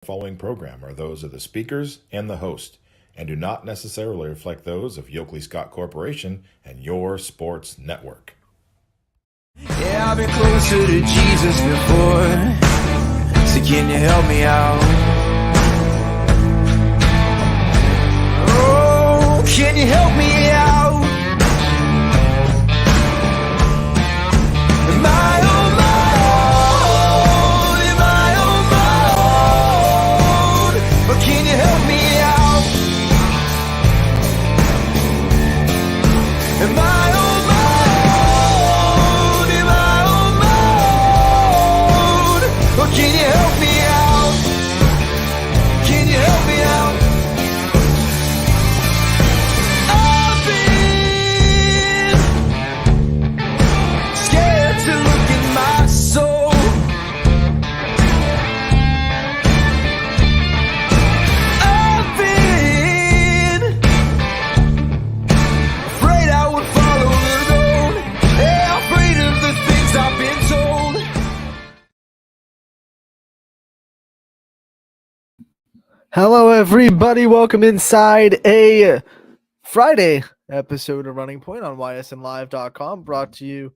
Following program are those of the speakers and the host, and do not necessarily reflect those of Yoakley Scott Corporation and your sports network. Yeah, I've been closer to Jesus before, so can you help me out? Oh, can you help me out? Am I on my own? Am I on my own? But can you help me out? Am I on my own? Am I on my own? But can you help me out? Can you help me out? I've been scared to look in my soul. I've been afraid I would follow the road. Yeah, afraid of the things I've been told. Hello, everybody. Welcome inside a Friday episode of Running Point on ysnlive.com, brought to you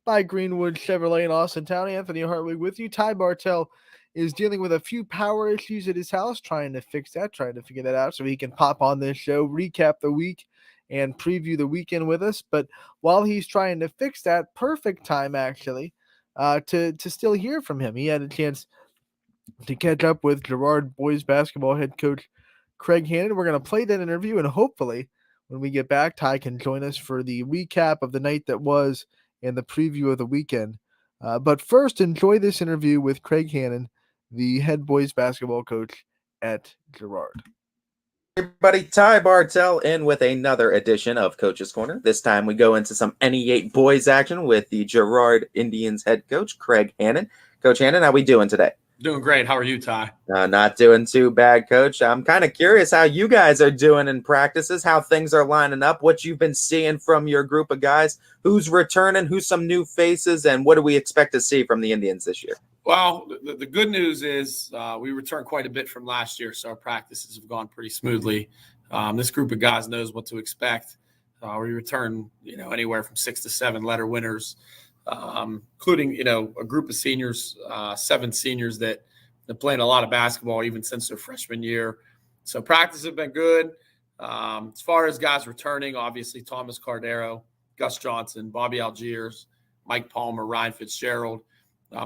by Greenwood Chevrolet in Austin Town. Anthony Hartwig with you. Ty Bartell is dealing with a few power issues at his house, trying to fix that, trying to figure that out so he can pop on this show, recap the week, and preview the weekend with us. But while he's trying to fix that, perfect time, actually, to still hear from him. He had a chance to catch up with Girard boys basketball head coach Craig Hannon. We're going to play that interview, and hopefully when we get back, Ty can join us for the recap of the night that was and the preview of the weekend. But first, enjoy this interview with Craig Hannon, the head boys basketball coach at Girard. Everybody, Ty Bartell in with another edition of Coach's Corner. This time we go into some NE8 boys action with the Girard Indians head coach, Craig Hannon. Coach Hannon, how we doing today? Doing great. How are you, Ty? Not doing too bad, Coach. I'm kind of curious how you guys are doing in practices, how things are lining up, what you've been seeing from your group of guys, who's returning, who's some new faces, and what do we expect to see from the Indians this year? Well, the good news is we returned quite a bit from last year, so our practices have gone pretty smoothly. This group of guys knows what to expect. We return, anywhere from 6 to 7 letter winners, including, a group of seniors, 7 seniors that have played a lot of basketball even since their freshman year. So practice have been good. As far as guys returning, obviously Thomas Cardero, Gus Johnson, Bobby Algiers, Mike Palmer, Ryan Fitzgerald.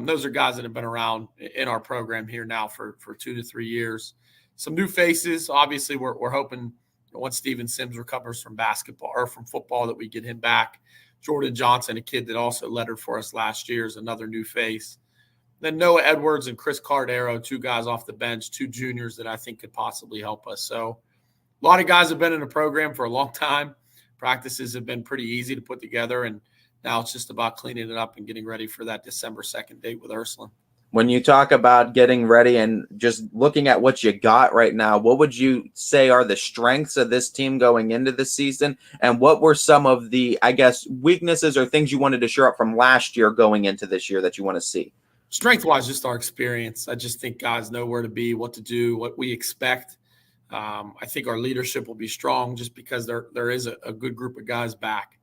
Those are guys that have been around in our program here now for 2 to 3 years. Some new faces. Obviously, we're hoping once Steven Sims recovers from basketball or from football that we get him back. Jordan Johnson, a kid that also lettered for us last year, is another new face. Then Noah Edwards and Chris Cardero, 2 guys off the bench, 2 juniors that I think could possibly help us. So a lot of guys have been in the program for a long time. Practices have been pretty easy to put together, and now it's just about cleaning it up and getting ready for that December 2nd date with Ursuline. When you talk about getting ready and just looking at what you got right now, what would you say are the strengths of this team going into the season? And what were some of the, weaknesses or things you wanted to shore up from last year going into this year that you want to see? Strength-wise, just our experience. I just think guys know where to be, what to do, what we expect. I think our leadership will be strong just because there is a good group of guys back.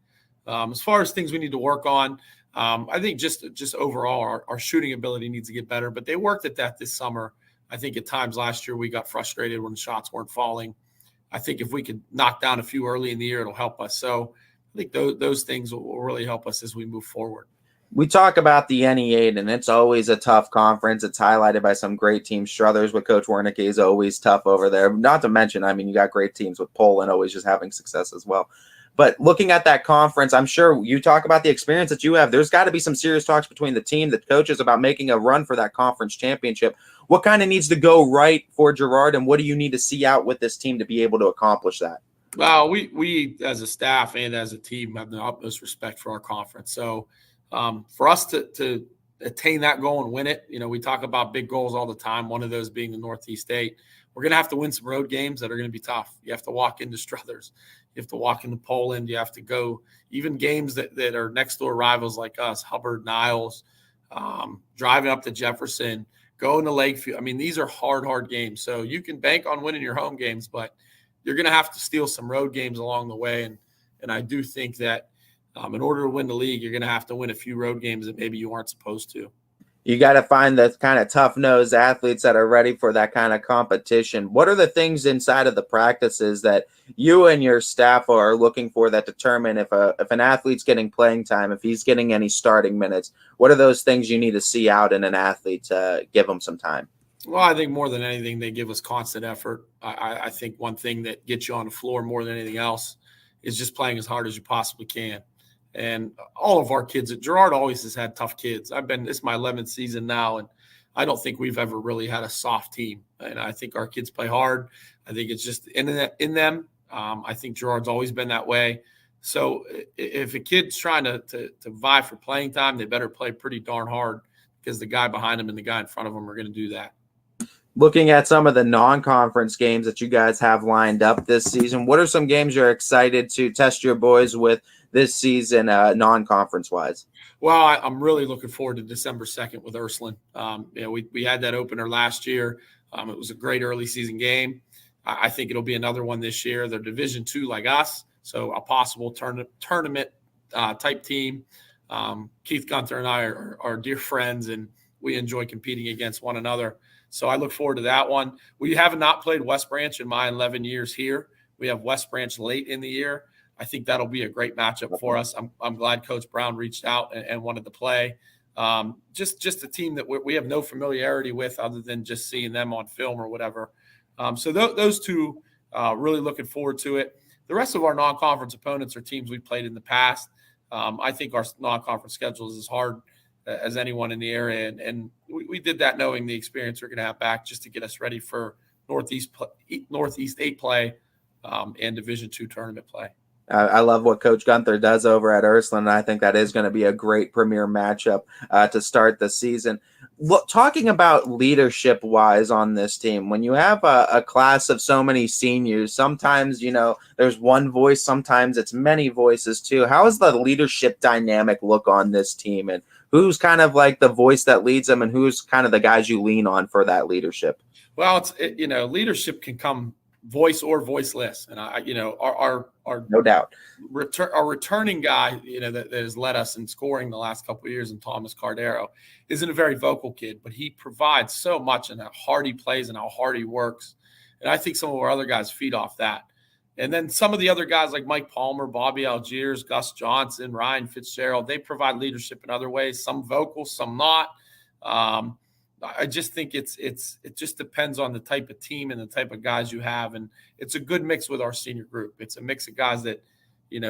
As far as things we need to work on, I think just overall our shooting ability needs to get better, but they worked at that this summer. I think at times last year we got frustrated when shots weren't falling. I think if we could knock down a few early in the year, it'll help us. So I think those things will really help us as we move forward. We talk about the NE8, and it's always a tough conference. It's highlighted by some great teams. Struthers with Coach Wernicke is always tough over there. Not to mention, you got great teams with Poland always just having success as well. But looking at that conference, I'm sure you talk about the experience that you have. There's got to be some serious talks between the team, the coaches about making a run for that conference championship. What kind of needs to go right for Girard, and what do you need to see out with this team to be able to accomplish that? Well, we as a staff and as a team have the utmost respect for our conference. So for us to attain that goal and win it, we talk about big goals all the time, one of those being the Northeast 8. We're going to have to win some road games that are going to be tough. You have to walk into Struthers. You have to walk into Poland. You have to go even games that are next door rivals like us, Hubbard, Niles, driving up to Jefferson, Go into Lakeview. I mean, these are hard games. So you can bank on winning your home games, but you're going to have to steal some road games along the way. And I do think that in order to win the league, you're going to have to win a few road games that maybe you aren't supposed to. You got to find the kind of tough-nosed athletes that are ready for that kind of competition. What are the things inside of the practices that you and your staff are looking for that determine if an athlete's getting playing time, if he's getting any starting minutes? What are those things you need to see out in an athlete to give them some time? Well, I think more than anything, they give us constant effort. I think one thing that gets you on the floor more than anything else is just playing as hard as you possibly can. And all of our kids, Girard always has had tough kids. This is my 11th season now, and I don't think we've ever really had a soft team. And I think our kids play hard. I think it's just in them. I think Girard's always been that way. So if a kid's trying to vie for playing time, they better play pretty darn hard, because the guy behind them and the guy in front of them are going to do that. Looking at some of the non-conference games that you guys have lined up this season, what are some games you're excited to test your boys with this season, non-conference wise? Well, I'm really looking forward to December 2nd with Ursuline. We had that opener last year. It was a great early season game. I think it'll be another one this year. They're Division II like us, so a possible tournament type team. Keith Gunther and I are dear friends, and we enjoy competing against one another. So I look forward to that one. We have not played West Branch in my 11 years here. We have West Branch late in the year. I think that'll be a great matchup for us. I'm glad Coach Brown reached out and wanted to play. Just a team that we have no familiarity with other than just seeing them on film or whatever. So those two, really looking forward to it. The rest of our non-conference opponents are teams we've played in the past. I think our non-conference schedule is as hard as anyone in the area. And we did that knowing the experience we're going to have back, just to get us ready for Northeast 8 play and Division II tournament play. I love what Coach Gunther does over at Ursuline, and I think that is going to be a great premier matchup to start the season. Talking about leadership-wise on this team, when you have a class of so many seniors, sometimes, there's one voice, sometimes it's many voices too. How does the leadership dynamic look on this team, and who's kind of like the voice that leads them, and who's kind of the guys you lean on for that leadership? Well, leadership can come voice or voiceless, and our no doubt our returning guy, that has led us in scoring the last couple of years, in Thomas Cardero, isn't a very vocal kid, but he provides so much in how hard he plays and how hard he works. And I think some of our other guys feed off that. And then some of the other guys like Mike Palmer, Bobby Algiers, Gus Johnson, Ryan Fitzgerald, they provide leadership in other ways, some vocal, some not. I just think it just depends on the type of team and the type of guys you have. And it's a good mix with our senior group. It's a mix of guys that,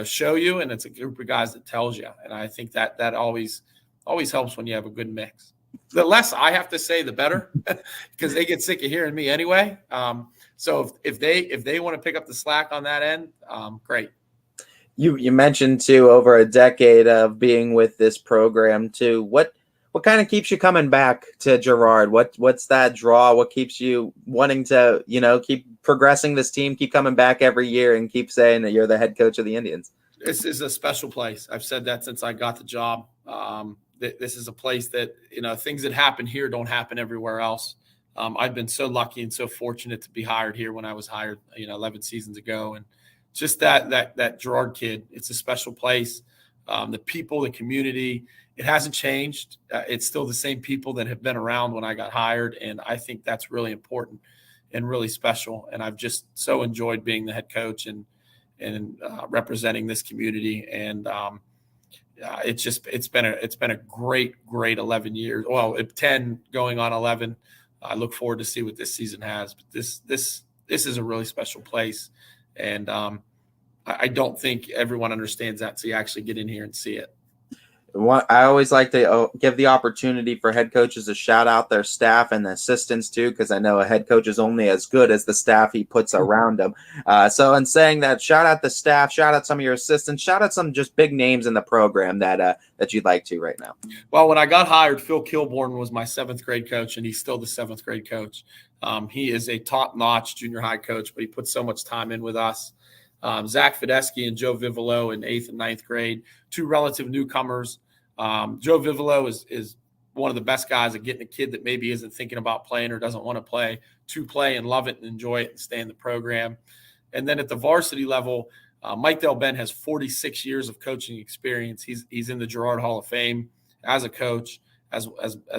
show you, and it's a group of guys that tells you. And I think that always helps when you have a good mix. The less I have to say, the better, because they get sick of hearing me anyway. So if they want to pick up the slack on that end, great. You mentioned too, over a decade of being with this program too. What kind of keeps you coming back to Girard? What's that draw? What keeps you wanting to, keep progressing this team, keep coming back every year, and keep saying that you're the head coach of the Indians? This is a special place. I've said that since I got the job. This is a place that, things that happen here don't happen everywhere else. I've been so lucky and so fortunate to be hired here when I was hired, 11 seasons ago. And just that Girard kid, it's a special place. The people, the community, it hasn't changed. It's still the same people that have been around when I got hired. And I think that's really important and really special. And I've just so enjoyed being the head coach and representing this community. And it's been a great 11 years. Well, 10 going on 11. I look forward to see what this season has. But this is a really special place. And I don't think everyone understands that until you actually get in here and see it. I always like to give the opportunity for head coaches to shout out their staff and the assistants too, because I know a head coach is only as good as the staff he puts around them. So in saying that, shout out the staff, shout out some of your assistants, shout out some just big names in the program that you'd like to right now. Well, when I got hired, Phil Kilborn was my 7th grade coach, and he's still the 7th grade coach. He is a top-notch junior high coach, but he puts so much time in with us. Zach Fidesky and Joe Vivolo in 8th and 9th grade, 2 relative newcomers. Joe Vivolo is one of the best guys at getting a kid that maybe isn't thinking about playing or doesn't want to play and love it and enjoy it and stay in the program. And then at the varsity level, Mike Del Ben has 46 years of coaching experience. He's in the Girard Hall of Fame as a coach, as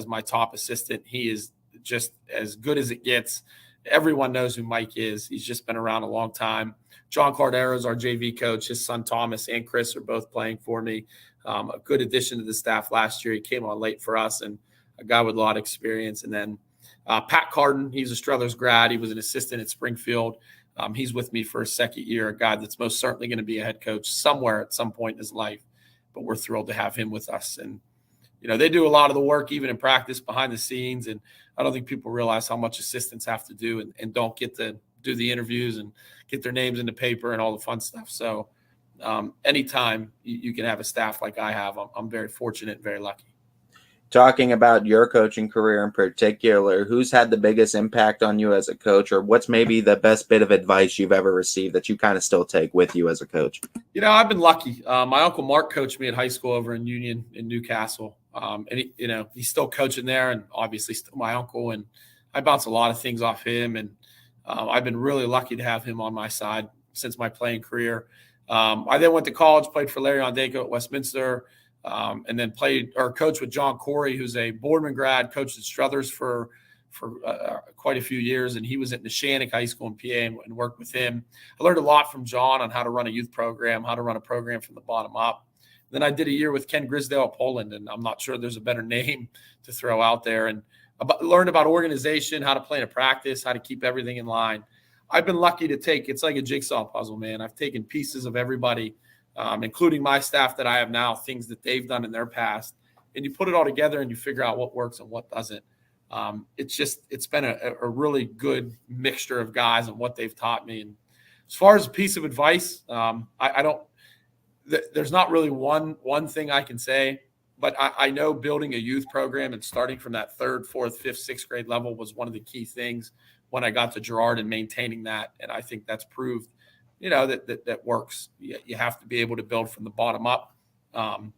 my top assistant. He is just as good as it gets. Everyone knows who Mike is. He's just been around a long time. John Cardero is our JV coach. His son Thomas and Chris are both playing for me. A good addition to the staff last year. He came on late for us, and a guy with a lot of experience. And then Pat Carden, he's a Struthers grad. He was an assistant at Springfield. He's with me for a second year, a guy that's most certainly going to be a head coach somewhere at some point in his life. But we're thrilled to have him with us. And, they do a lot of the work, even in practice, behind the scenes. And I don't think people realize how much assistants have to do and don't get to do the interviews and get their names in the paper and all the fun stuff. So anytime you can have a staff like I have, I'm very fortunate and very lucky. Talking about your coaching career in particular, who's had the biggest impact on you as a coach, or what's maybe the best bit of advice you've ever received that you kind of still take with you as a coach? I've been lucky. My Uncle Mark coached me at high school over in Union in Newcastle. And he's still coaching there, and obviously still my uncle, and I bounce a lot of things off him. And I've been really lucky to have him on my side since my playing career. I then went to college, played for Larry Ondeko at Westminster, and then coached with John Corey, who's a Boardman grad, coached at Struthers for quite a few years, and he was at Neshannock High School in PA and worked with him. I learned a lot from John on how to run a youth program, how to run a program from the bottom up. Then I did a year with Ken Grisdale at Poland, and I'm not sure there's a better name to throw out there, and learned about organization, how to plan a practice, how to keep everything in line. I've been lucky to it's like a jigsaw puzzle, man. I've taken pieces of everybody, including my staff that I have now, things that they've done in their past, and you put it all together and you figure out what works and what doesn't. It's been a really good mixture of guys and what they've taught me. And as far as a piece of advice, there's not really one thing I can say, but I know building a youth program and starting from that 3rd, 4th, 5th, 6th grade level was one of the key things when I got to Girard, and maintaining that. And I think that's proved, that works. You have to be able to build from the bottom up. And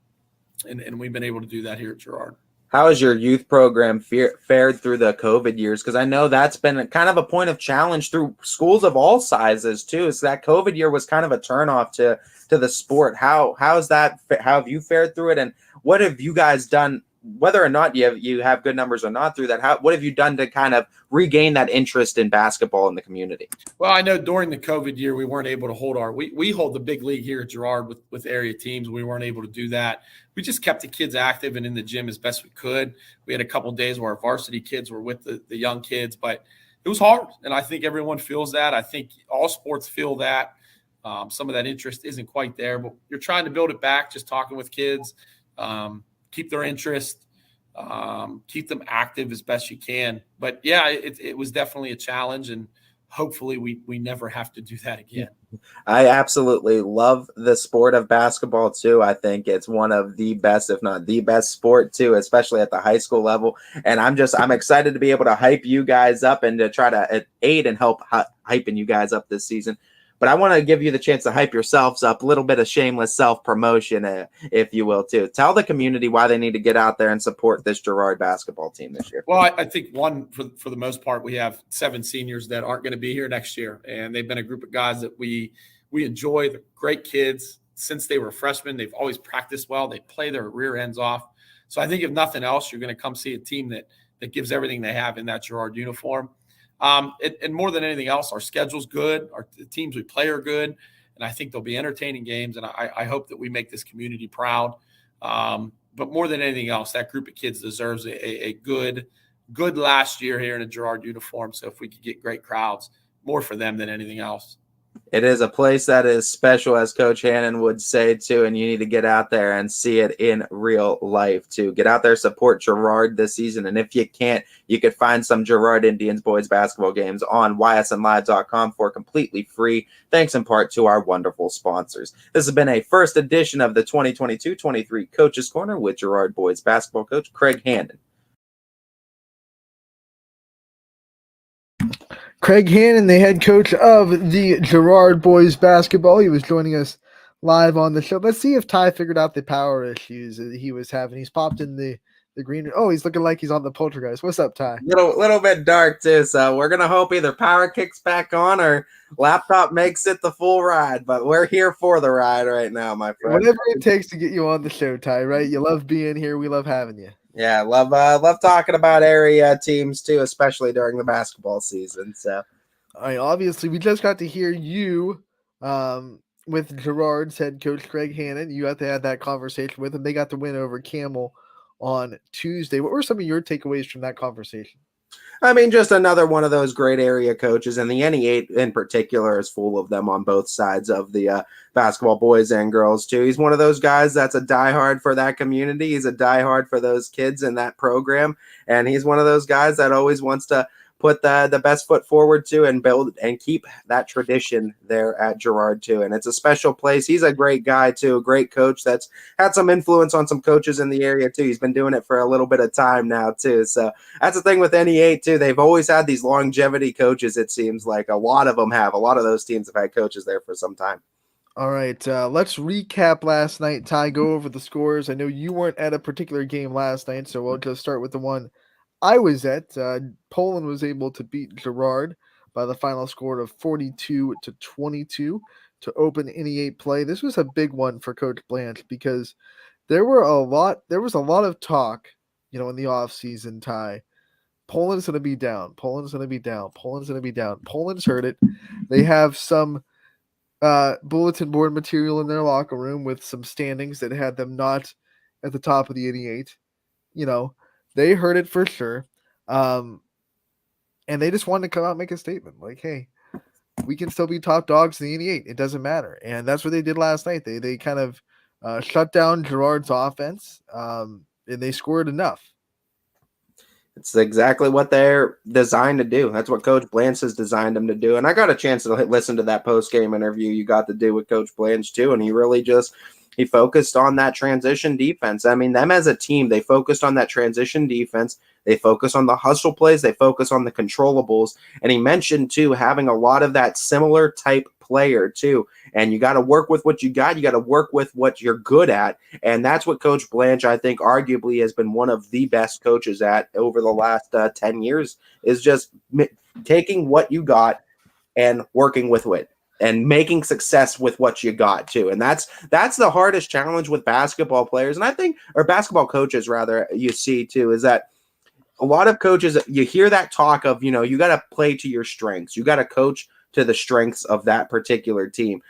we've been able to do that here at Girard. How has your youth program fared through the COVID years? Because I know that's been kind of a point of challenge through schools of all sizes too. So that COVID year was kind of a turnoff to the sport. How have you fared through it? And what have you guys done, whether or not you have good numbers or not through that? What have you done to kind of regain that interest in basketball in the community? Well, I know during the COVID year, we weren't able to hold we hold the big league here at Girard with area teams. We weren't able to do that. We just kept the kids active and in the gym as best we could. We had a couple of days where our varsity kids were with the young kids, but it was hard. And I think everyone feels that. I think all sports feel that. Some of that interest isn't quite there, but you're trying to build it back, just talking with kids, keep their interest, keep them active as best you can. But yeah, it was definitely a challenge, and hopefully we never have to do that again. I absolutely love the sport of basketball too. I think it's one of the best, if not the best sport too, especially at the high school level. And I'm excited to be able to hype you guys up and to try to aid and help hyping you guys up this season. But I want to give you the chance to hype yourselves up, a little bit of shameless self-promotion, if you will, too. Tell the community why they need to get out there and support this Girard basketball team this year. Well, I think for the most part, we have 7 seniors that aren't going to be here next year. And they've been a group of guys that we enjoy. They're great kids. Since they were freshmen, they've always practiced well. They play their rear ends off. So I think if nothing else, you're going to come see a team that gives everything they have in that Girard uniform. And more than anything else, our schedule's good. The teams we play are good. And I think they'll be entertaining games. And I hope that we make this community proud. But more than anything else, that group of kids deserves a good last year here in a Girard uniform. So if we could get great crowds, more for them than anything else. It is a place that is special, as Coach Hannon would say, too, and you need to get out there and see it in real life, too. Get out there, support Girard this season, and if you can't, you could find some Girard Indians boys basketball games on ysnlive.com for completely free, thanks in part to our wonderful sponsors. This has been a first edition of the 2022-23 Coach's Corner with Girard boys basketball coach Craig Hannon. Craig Hannon, the head coach of the Girard boys basketball. He was joining us live on the show. Let's see if Ty figured out the power issues that he was having. He's popped in the the green. Oh, he's looking like he's on the poltergeist. What's up, Ty? Little bit dark too, so we're gonna hope either power kicks back on or laptop makes it the full ride. But we're here for the ride right now, my friend. Whatever it takes to get you on the show, Ty. Right? You love being here. We love having you. Yeah, love talking about area teams too, especially during the basketball season. So, all right, obviously, we just got to hear you with Gerard's head coach Greg Hannon. You got to have that conversation with him. They got the win over Camel on Tuesday. What were some of your takeaways from that conversation? I mean, just another one of those great area coaches, and the NE8 in particular is full of them on both sides of the basketball, boys and girls too. He's one of those guys that's a diehard for that community. He's a diehard for those kids in that program, and he's one of those guys that always wants to put the best foot forward too and build and keep that tradition there at Girard too. And it's a special place. He's a great guy too, a great coach that's had some influence on some coaches in the area too. He's been doing it for a little bit of time now too. So that's the thing with NE8 too. They've always had these longevity coaches. It seems like a lot of them have. A lot of those teams have had coaches there for some time. All right, let's recap last night. Ty, go over the scores. I know you weren't at a particular game last night, so we'll just start with the one I was at. Poland was able to beat Girard by the final score of 42-22 to open NE8 play. This was a big one for Coach Blanche because there was a lot of talk, in the offseason, Ty. Poland's going to be down. Poland's going to be down. Poland's going to be down. Poland's heard it. They have some bulletin board material in their locker room with some standings that had them not at the top of the NE8. They heard it for sure. And they just wanted to come out and make a statement like, hey, we can still be top dogs in the NE8. It doesn't matter. And that's what they did last night. They kind of shut down Girard's offense, and they scored enough. It's exactly what they're designed to do. That's what Coach Blanche has designed them to do. And I got a chance to listen to that post-game interview you got to do with Coach Blanche too, and he really he focused on that transition defense. I mean, them as a team, they focused on that transition defense. They focus on the hustle plays. They focus on the controllables. And he mentioned, too, having a lot of that similar type player, too. And you got to work with what you got. You got to work with what you're good at. And that's what Coach Blanche, I think, arguably has been one of the best coaches at over the last 10 years, is just taking what you got and working with it. And making success with what you got too. And that's the hardest challenge with basketball players. And I think, or basketball coaches rather, you see too, is that a lot of coaches, you hear that talk of, you got to play to your strengths. You got to coach to the strengths of that particular team.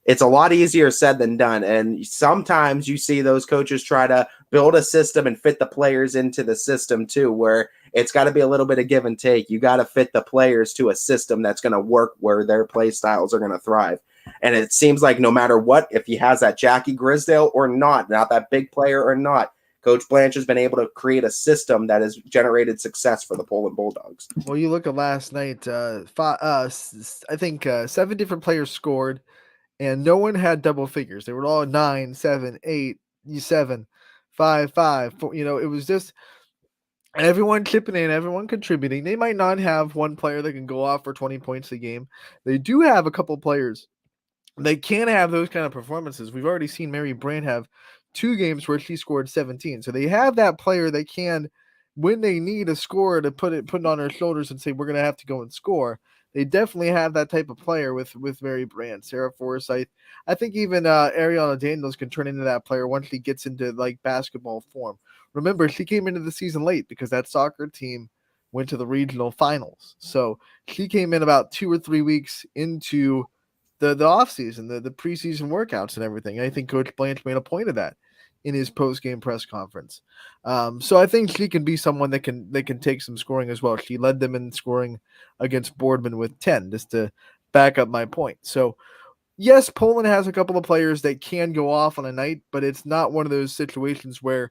It's a lot easier said than done. And sometimes you see those coaches try to build a system and fit the players into the system too, where it's got to be a little bit of give and take. You got to fit the players to a system that's going to work where their play styles are going to thrive. And it seems like no matter what, if he has that Jackie Grisdale or not that big player or not, Coach Blanche has been able to create a system that has generated success for the Poland Bulldogs. Well, you look at last night, I think 7 different players scored, and no one had double figures. They were all 9, 7, 8, 7, 5, 5. 4, it was just everyone chipping in, everyone contributing. They might not have one player that can go off for 20 points a game. They do have a couple players. They can have those kind of performances. We've already seen Mary Brand have 2 games where she scored 17. So they have that player that can, when they need a score to put it on their shoulders and say, we're going to have to go and score. They definitely have that type of player with Mary Brand, Sarah Forsyth. I think even Ariana Daniels can turn into that player once she gets into like basketball form. Remember, she came into the season late because that soccer team went to the regional finals. So she came in about 2 or 3 weeks into the offseason, the preseason workouts and everything. I think Coach Blanche made a point of that in his post-game press conference. So I think she can be someone that can take some scoring as well. She led them in scoring against Boardman with 10, just to back up my point. So yes, Poland has a couple of players that can go off on a night, but it's not one of those situations where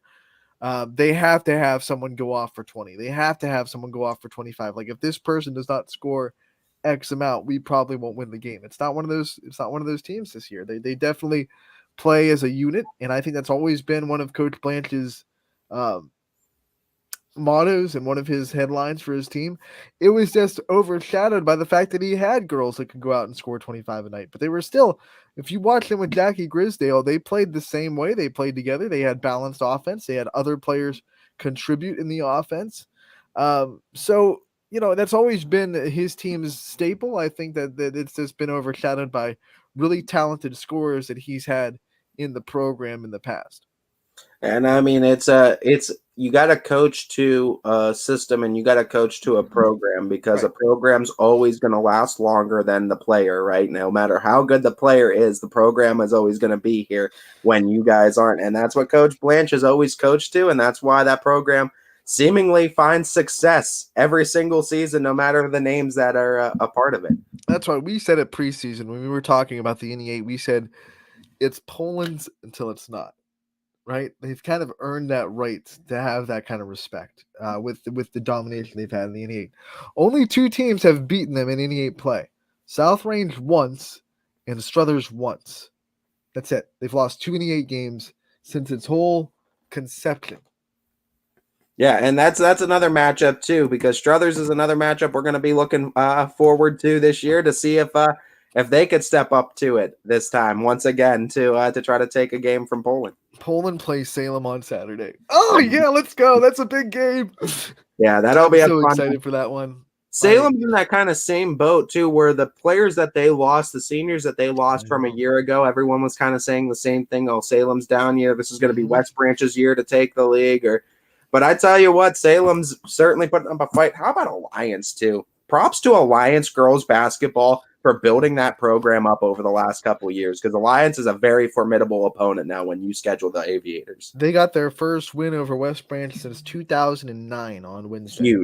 they have to have someone go off for 20. They have to have someone go off for 25. Like if this person does not score X amount, we probably won't win the game. It's not one of those teams this year. They definitely play as a unit, and I think that's always been one of Coach Blanche's mottos and one of his headlines for his team. It was just overshadowed by the fact that he had girls that could go out and score 25 a night, but they were still, if you watch them with Jackie Grisdale, they played the same way. They played together. They had balanced offense. They had other players contribute in the offense. So, that's always been his team's staple. I think that it's just been overshadowed by really talented scorers that he's had in the program in the past. And I mean, it's you got to coach to a system and you got to coach to a program, because a program's always going to last longer than the player, right? No matter how good the player is, the program is always going to be here when you guys aren't. And that's what Coach Blanche has always coached to. And that's why that program seemingly finds success every single season, no matter the names that are a part of it. That's why we said it preseason when we were talking about the NE8, we said it's Poland's until it's not. Right, they've kind of earned that right to have that kind of respect with the domination they've had in the NE8. Only 2 teams have beaten them in NE8 play: South Range once and Struthers once. That's it. They've lost 2 NE8 games since its whole conception. Yeah, and that's another matchup too, because Struthers is another matchup we're going to be looking forward to this year to see if they could step up to it this time once again to try to take a game from Poland. Poland plays Salem on Saturday. Oh yeah, let's go! That's a big game. Yeah, that'll be so fun. Excited for that one. Salem's in that kind of same boat too, where the players that they lost, the seniors that they lost from a year ago, everyone was kind of saying the same thing. Oh, Salem's down year. This is going to be West Branch's year to take the league. But I tell you what, Salem's certainly putting up a fight. How about Alliance too? Props to Alliance girls basketball for building that program up over the last couple of years, because Alliance is a very formidable opponent now when you schedule the Aviators. They got their first win over West Branch since 2009 on Wednesday.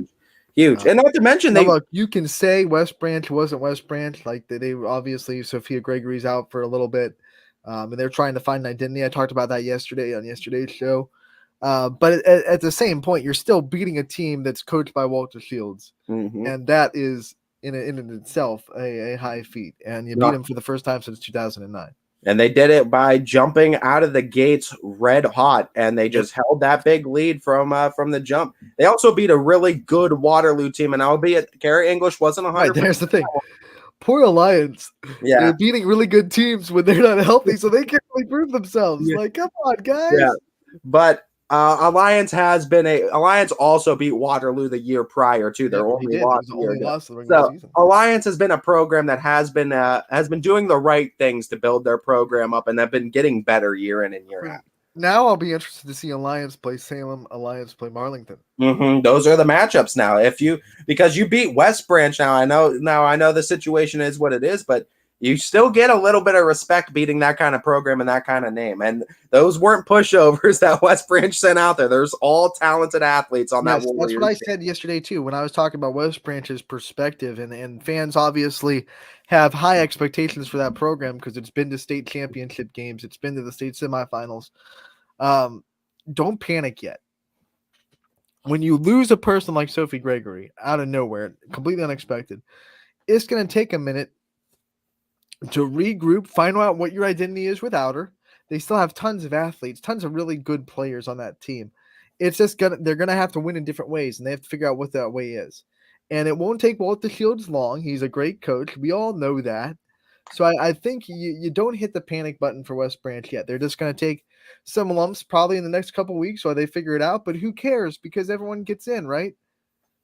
Huge. And not to mention, look, you can say West Branch wasn't West Branch. Like they obviously, Sophia Gregory's out for a little bit, and they're trying to find an identity. I talked about that yesterday on yesterday's show. But at the same point, you're still beating a team that's coached by Walter Shields, and that is in itself a high feat. And you beat him for the first time since 2009. And they did it by jumping out of the gates red hot, and they just held that big lead from the jump. They also beat a really good Waterloo team, and albeit Carrie English wasn't 100%. Right, there's the thing. Poor Alliance. Yeah. They're beating really good teams when they're not healthy, so they can't really prove themselves. Yeah. Like, come on, guys. Yeah. But Alliance also beat Waterloo the year prior to their only loss. So Alliance has been a program that has been doing the right things to build their program up, and they've been getting better year in and year out. Now I'll be interested to see Alliance play Salem, Alliance play Marlington. Those are the matchups now. Because you beat West Branch now, I know the situation is what it is, but you still get a little bit of respect beating that kind of program and that kind of name. And those weren't pushovers that West Branch sent out there. There's all talented athletes on that. That's what I said yesterday, too, when I was talking about West Branch's perspective. And fans obviously have high expectations for that program because it's been to state championship games. It's been to the state semifinals. Don't panic yet. When you lose a person like Sophie Gregory out of nowhere, completely unexpected, it's going to take a minute to regroup, find out what your identity is without her. They still have tons of athletes, tons of really good players on that team. It's just they're gonna have to win in different ways, and they have to figure out what that way is. And it won't take Walter Shields long. He's a great coach. We all know that. So I think you don't hit the panic button for West Branch yet. They're just gonna take some lumps probably in the next couple of weeks while they figure it out. But who cares? Because everyone gets in, right?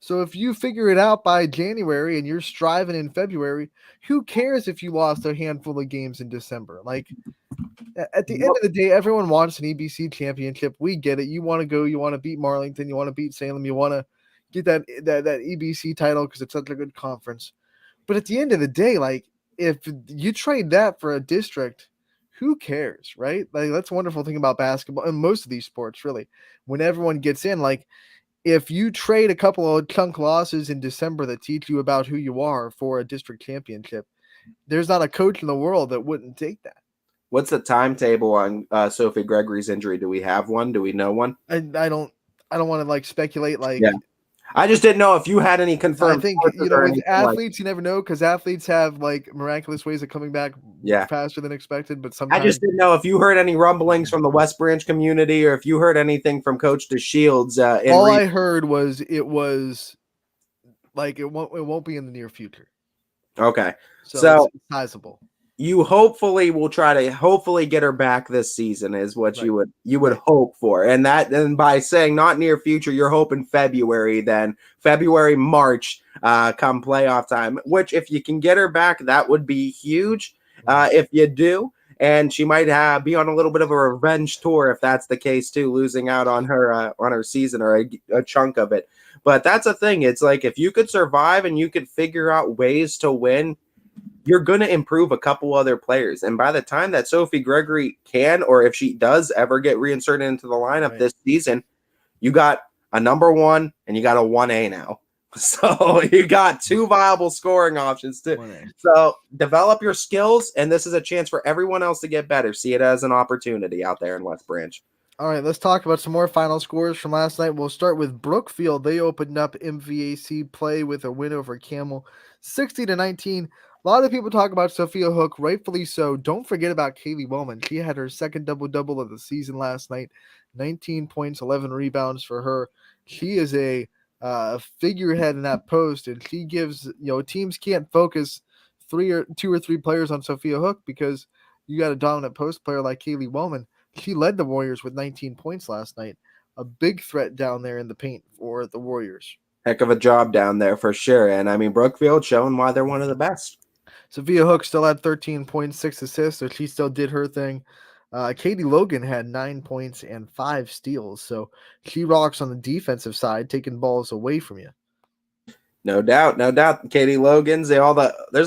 So if you figure it out by January and you're striving in February, who cares if you lost a handful of games in December? Like at the end of the day, everyone wants an EBC championship. We get it. You want to go, you want to beat Marlington, you want to beat Salem, you want to get that EBC title because it's such a good conference. But at the end of the day, like if you trade that for a district, who cares, right? Like that's a wonderful thing about basketball and most of these sports, really. When everyone gets in, like if you trade a couple of chunk losses in December that teach you about who you are for a district championship, there's not a coach in the world that wouldn't take that. What's the timetable on Sophie Gregory's injury? Do we have one? Do we know one? I don't want to like speculate. Like, I just didn't know if you had any confirmed. I think with athletes, you never know because athletes have like miraculous ways of coming back faster than expected. But sometimes I just didn't know if you heard any rumblings from the West Branch community or if you heard anything from Coach DeShields. I heard was it won't be in the near future. Okay, so it's sizable. you hopefully will try to hopefully get her back this season is what Right. you would Right. hope for. And by saying not near future, you're hoping February, then February, March, come playoff time, which if you can get her back, that would be huge. If you do. And she might be on a little bit of a revenge tour if that's the case too, losing out on her season or a chunk of it. But that's a thing. It's like if you could survive and you could figure out ways to win, you're going to improve a couple other players. And by the time that Sophie Gregory can, or if she does ever get reinserted into the lineup this season, you got a number 1 and you got a 1A now. So you got 2 viable scoring options too. 1A. So develop your skills, and this is a chance for everyone else to get better. See it as an opportunity out there in West Branch. All right, let's talk about some more final scores from last night. We'll start with Brookfield. They opened up MVAC play with a win over Camel, 60-19. A lot of people talk about Sophia Hook, rightfully so. Don't forget about Kaylee Wellman. She had her second double-double of the season last night, 19 points, 11 rebounds for her. She is a figurehead in that post, and she gives, teams can't focus two or three players on Sophia Hook because you got a dominant post player like Kaylee Wellman. She led the Warriors with 19 points last night. A big threat down there in the paint for the Warriors. Heck of a job down there for sure. And I mean, Brookfield showing why they're one of the best. Sophia Hook still had 13 points, 6 assists, so she still did her thing. Katie Logan had 9 points and 5 steals, so she rocks on the defensive side, taking balls away from you. No doubt, no doubt. Katie Logan's, there's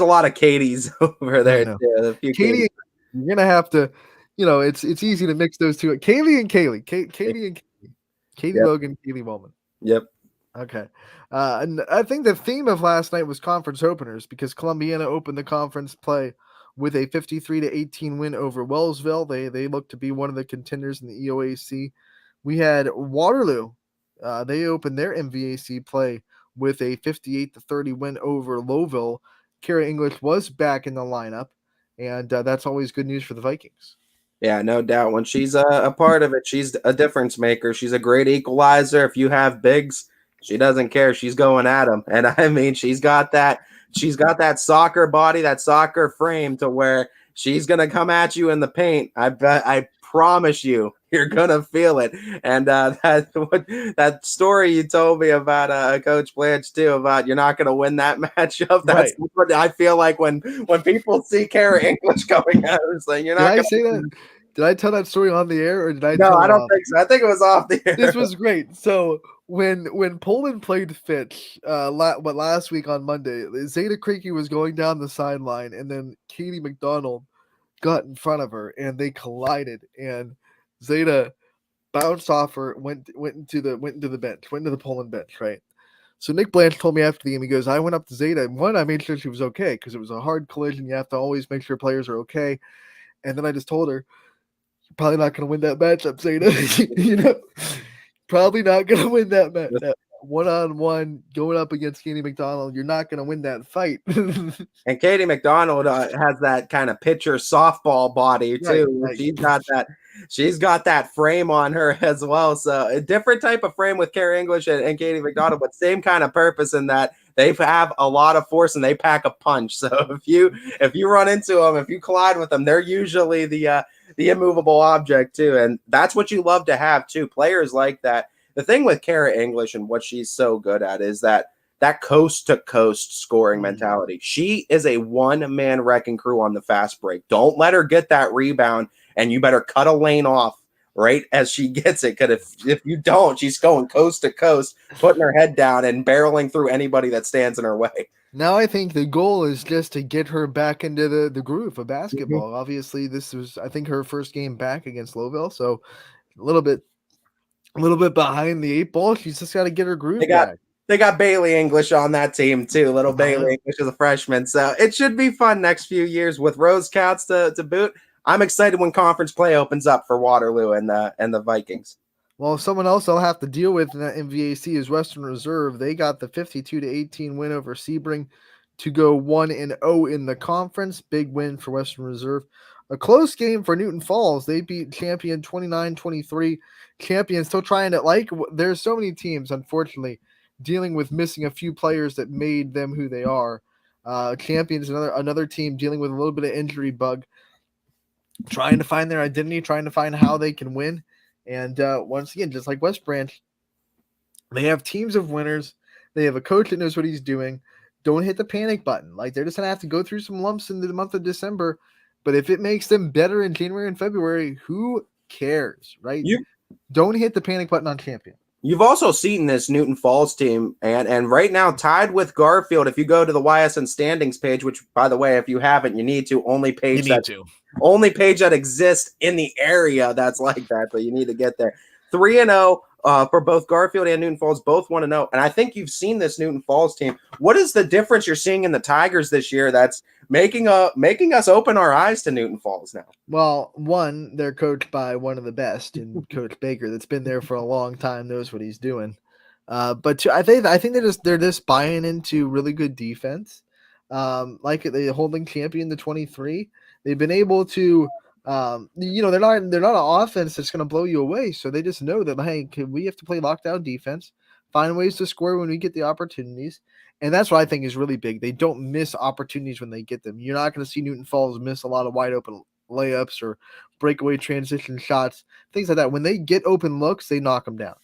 a lot of Katies over there. Too. Katie, you're gonna have to, it's easy to mix those two. Kaylee and Kaylee, Katie and Katie Yep. Logan, Kaylee Wellman. Yep. Okay. And I think the theme of last night was conference openers because Columbiana opened the conference play with a 53-18 win over Wellsville. They look to be one of the contenders in the EOAC. We had Waterloo. They opened their MVAC play with a 58-30 win over Lowville. Kara English was back in the lineup, and that's always good news for the Vikings. Yeah, no doubt. When she's a part of it, she's a difference maker. She's a great equalizer. If you have bigs, she doesn't care. She's going at them. And I mean, she's got that soccer body, that soccer frame to where she's going to come at you in the paint. I promise you're going to feel it. And that story you told me about Coach Blanche too, about you're not going to win that matchup. That's what I feel like when people see Kara English going out and saying, you're not going to say that. Did I tell that story on the air or did I? No, I don't think so. I think it was off the air. This was great. So when Poland played Fitch last week on Monday, Zeta Creaky was going down the sideline, and then Katie McDonald got in front of her, and they collided. And Zeta bounced off her, went into the Poland bench, right? So Nick Blanche told me after the game, he goes, I went up to Zeta, and I made sure she was okay because it was a hard collision. You have to always make sure players are okay. And then I just told her, probably not going to win that matchup, Zeta. Probably not going to win that match. One-on-one going up against Katie McDonald, you're not going to win that fight. And Katie McDonald has that kind of pitcher softball body too. Right. She's got that frame on her as well. So a different type of frame with Kara English and Katie McDonald, but same kind of purpose in that they have a lot of force and they pack a punch. So if you run into them, if you collide with them, they're usually the immovable object too. And that's what you love to have too. Players like that. The thing with Kara English and what she's so good at is that coast to coast scoring mentality. She is a one-man wrecking crew on the fast break. Don't let her get that rebound, and you better cut a lane off right as she gets it. Because if you don't, she's going coast to coast, putting her head down and barreling through anybody that stands in her way. Now I think the goal is just to get her back into the groove of basketball. Mm-hmm. Obviously, this was, I think, her first game back against Lowville, so a little bit behind the 8 ball. She's just got to get her groove back. They got Bailey English on that team too. Little Bailey English is a freshman, so it should be fun next few years with Rose Cats to boot. I'm excited when conference play opens up for Waterloo and the Vikings. Well, someone else I'll have to deal with in that MVAC is Western Reserve. They got the 52-18 win over Sebring to go 1-0 in the conference. Big win for Western Reserve. A close game for Newton Falls. They beat Champion 29-23. Champion still trying to, there's so many teams, unfortunately, dealing with missing a few players that made them who they are. Champions, another team dealing with a little bit of injury bug, trying to find their identity, trying to find how they can win. And once again, just like West Branch, they have teams of winners. They have a coach that knows what he's doing. Don't hit the panic button. Like, they're just going to have to go through some lumps in the month of December. But if it makes them better in January and February, who cares, right? Don't hit the panic button on champion. You've also seen this Newton Falls team, and right now tied with Garfield. If you go to the Ysn standings page, which, by the way, if you haven't, you need to. Only page that exists in the area that's like that, so you need to get there. 3-0 for both Garfield and Newton Falls, both 1-0. And I think you've seen this Newton Falls team. What is the difference you're seeing in the Tigers this year that's making us open our eyes to Newton Falls now? Well, one, they're coached by one of the best, in Coach Baker, that's been there for a long time, knows what he's doing. But two, I think they're just buying into really good defense. Like the holding champion, the 23, they've been able to. They're not an offense that's going to blow you away. So they just know that, hey, we have to play lockdown defense, find ways to score when we get the opportunities. And that's what I think is really big. They don't miss opportunities when they get them. You're not going to see Newton Falls miss a lot of wide open layups or breakaway transition shots, things like that. When they get open looks, they knock them down.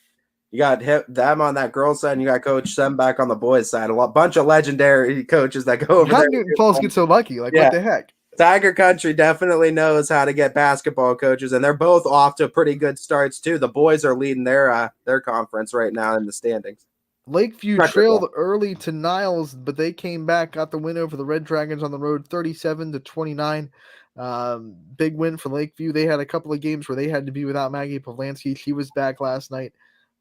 You got them on that girls' side, and you got Coach Sem back on the boys' side. bunch of legendary coaches that go over How there. did Newton Falls get so lucky? Like, what the heck? Tiger Country definitely knows how to get basketball coaches, and they're both off to pretty good starts too. The boys are leading their conference right now in the standings. Lakeview trailed early to Niles, but they came back, got the win over the Red Dragons on the road, 37-29. Big win for Lakeview. They had a couple of games where they had to be without Maggie Pavlansky. She was back last night,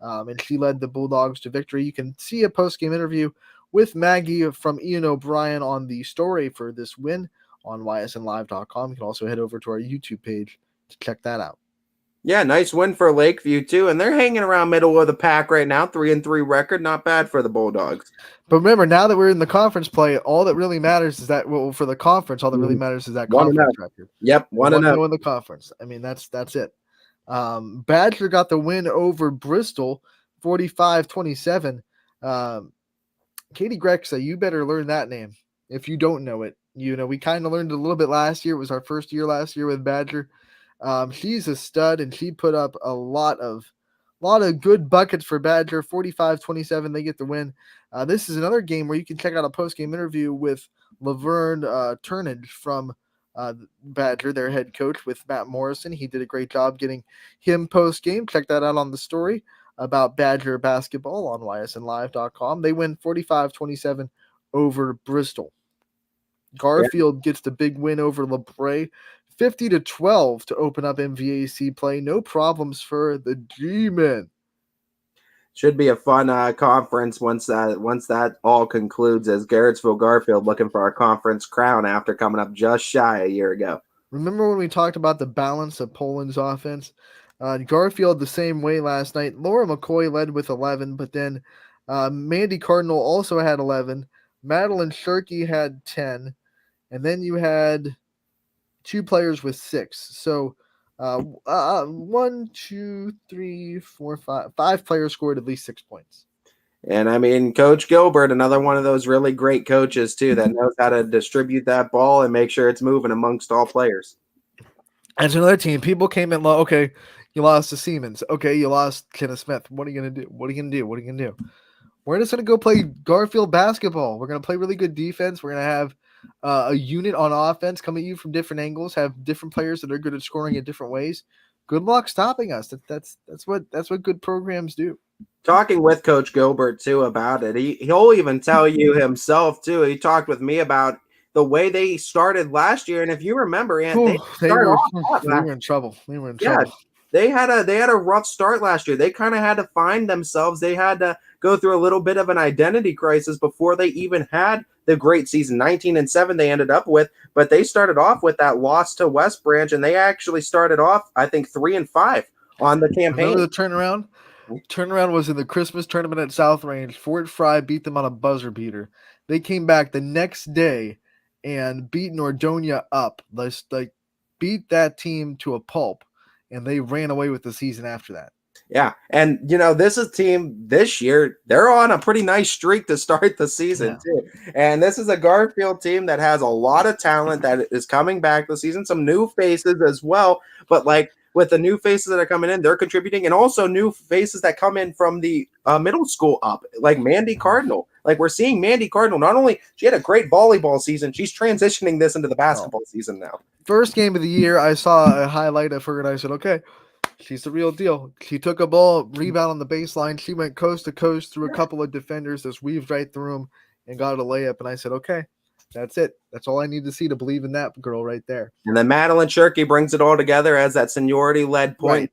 and she led the Bulldogs to victory. You can see a post-game interview with Maggie from Ian O'Brien on the story for this win on ysnlive.com. You can also head over to our YouTube page to check that out. Yeah, nice win for Lakeview too, and they're hanging around middle of the pack right now, 3-3 record, not bad for the Bulldogs. But remember, now that we're in the conference play, all that really matters is that for the conference, all that really matters is that conference record. Yep, 1-0 in the conference. I mean, that's it. Badger got the win over Bristol, 45-27. Katie Grexa, you better learn that name if you don't know it. We kind of learned a little bit last year. It was our first year last year with Badger. She's a stud, and she put up a lot of good buckets for Badger. 45-27, they get the win. This is another game where you can check out a post-game interview with Laverne Turnage from Badger, their head coach, with Matt Morrison. He did a great job getting him post-game. Check that out on the story about Badger basketball on ysnlive.com. They win 45-27 over Bristol. Garfield gets the big win over LeBray, 50-12 to open up MVAC play. No problems for the G-Men. Should be a fun conference once that all concludes, as Garrettsville Garfield looking for our conference crown after coming up just shy a year ago. Remember when we talked about the balance of Poland's offense? Garfield the same way last night. Laura McCoy led with 11, but then Mandy Cardinal also had 11. Madeline Shirkey had 10. And then you had two players with 6. So 1, 2, 3, 4, 5. 5 players scored at least 6 points. And I mean, Coach Gilbert, another one of those really great coaches too, that knows how to distribute that ball and make sure it's moving amongst all players. As another team, people came in low. Okay, you lost to Siemens. Okay, you lost Kenneth Smith. What are you going to do? What are you going to do? What are you going to do? We're just going to go play Garfield basketball. We're going to play really good defense. We're going to have a unit on offense come at you from different angles, have different players that are good at scoring in different ways. Good luck stopping us. That's what good programs do. Talking with Coach Gilbert too about it, he'll even tell you himself too. He talked with me about the way they started last year, and if you remember, Ant, they were in trouble. They were in trouble. They had a rough start last year. They kind of had to find themselves. They had to go through a little bit of an identity crisis before they even had the great season. 19-7 they ended up with, but they started off with that loss to West Branch, and they actually started off, I think, 3-5 on the campaign. Remember the turnaround? Turnaround was in the Christmas tournament at South Range. Fort Fry beat them on a buzzer beater. They came back the next day and beat Nordonia up. Like beat that team to a pulp, and they ran away with the season after that. Yeah. And, this is a team this year. They're on a pretty nice streak to start the season, too. And this is a Garfield team that has a lot of talent that is coming back this season, some new faces as well. But, with the new faces that are coming in, they're contributing, and also new faces that come in from the middle school up, like Mandy Cardinal. Like, we're seeing Mandy Cardinal. Not only she had a great volleyball season, she's transitioning this into the basketball season now. First game of the year, I saw a highlight of her, and I said, okay, she's the real deal. She took a ball, rebound on the baseline. She went coast to coast through a couple of defenders, just weaved right through them and got a layup. And I said, okay, that's it. That's all I need to see to believe in that girl right there. And then Madeline Shirky brings it all together as that seniority-led point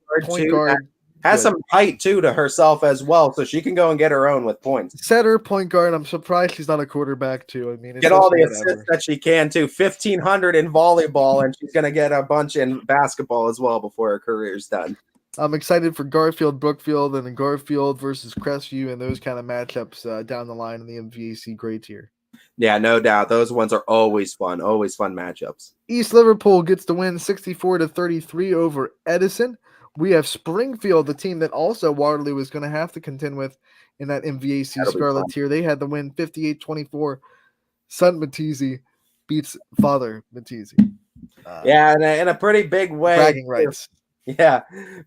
guard. Has some height, too, to herself as well, so she can go and get her own with points. Setter, point guard. I'm surprised she's not a quarterback, too. I mean, get all the assists that she can, too. 1,500 in volleyball, and she's going to get a bunch in basketball as well before her career's done. I'm excited for Garfield, Brookfield, and then Garfield versus Crestview and those kind of matchups down the line in the MVAC grade tier. Yeah, no doubt. Those ones are always fun matchups. East Liverpool gets the win 64-33 over Edison. We have Springfield, the team that also Waterloo was going to have to contend with in that MVAC Scarlet tier. They had the win 58-24. Son Matese beats Father Matese. In a pretty big way. Bragging rights. Yeah,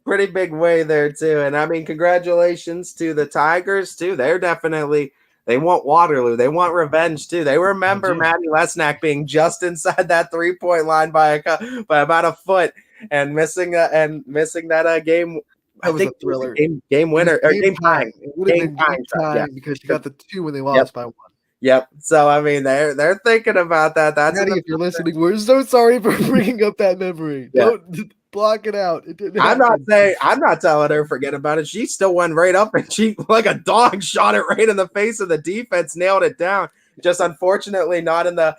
pretty big way there, too. And, I mean, congratulations to the Tigers, too. They want Waterloo. They want revenge, too. They remember Maddie Lesnack being just inside that three-point line by about a foot and missing that game. That was a thriller. Game winner or game time. It would have been game time because she got the two when they lost by one. Yep. So I mean, they're thinking about that. That's Maddie, if you're listening, we're so sorry for bringing up that memory. Yeah. Don't block it out. It didn't I'm not telling her forget about it. She still went right up and she like a dog shot it right in the face of the defense, nailed it down. Just unfortunately not in the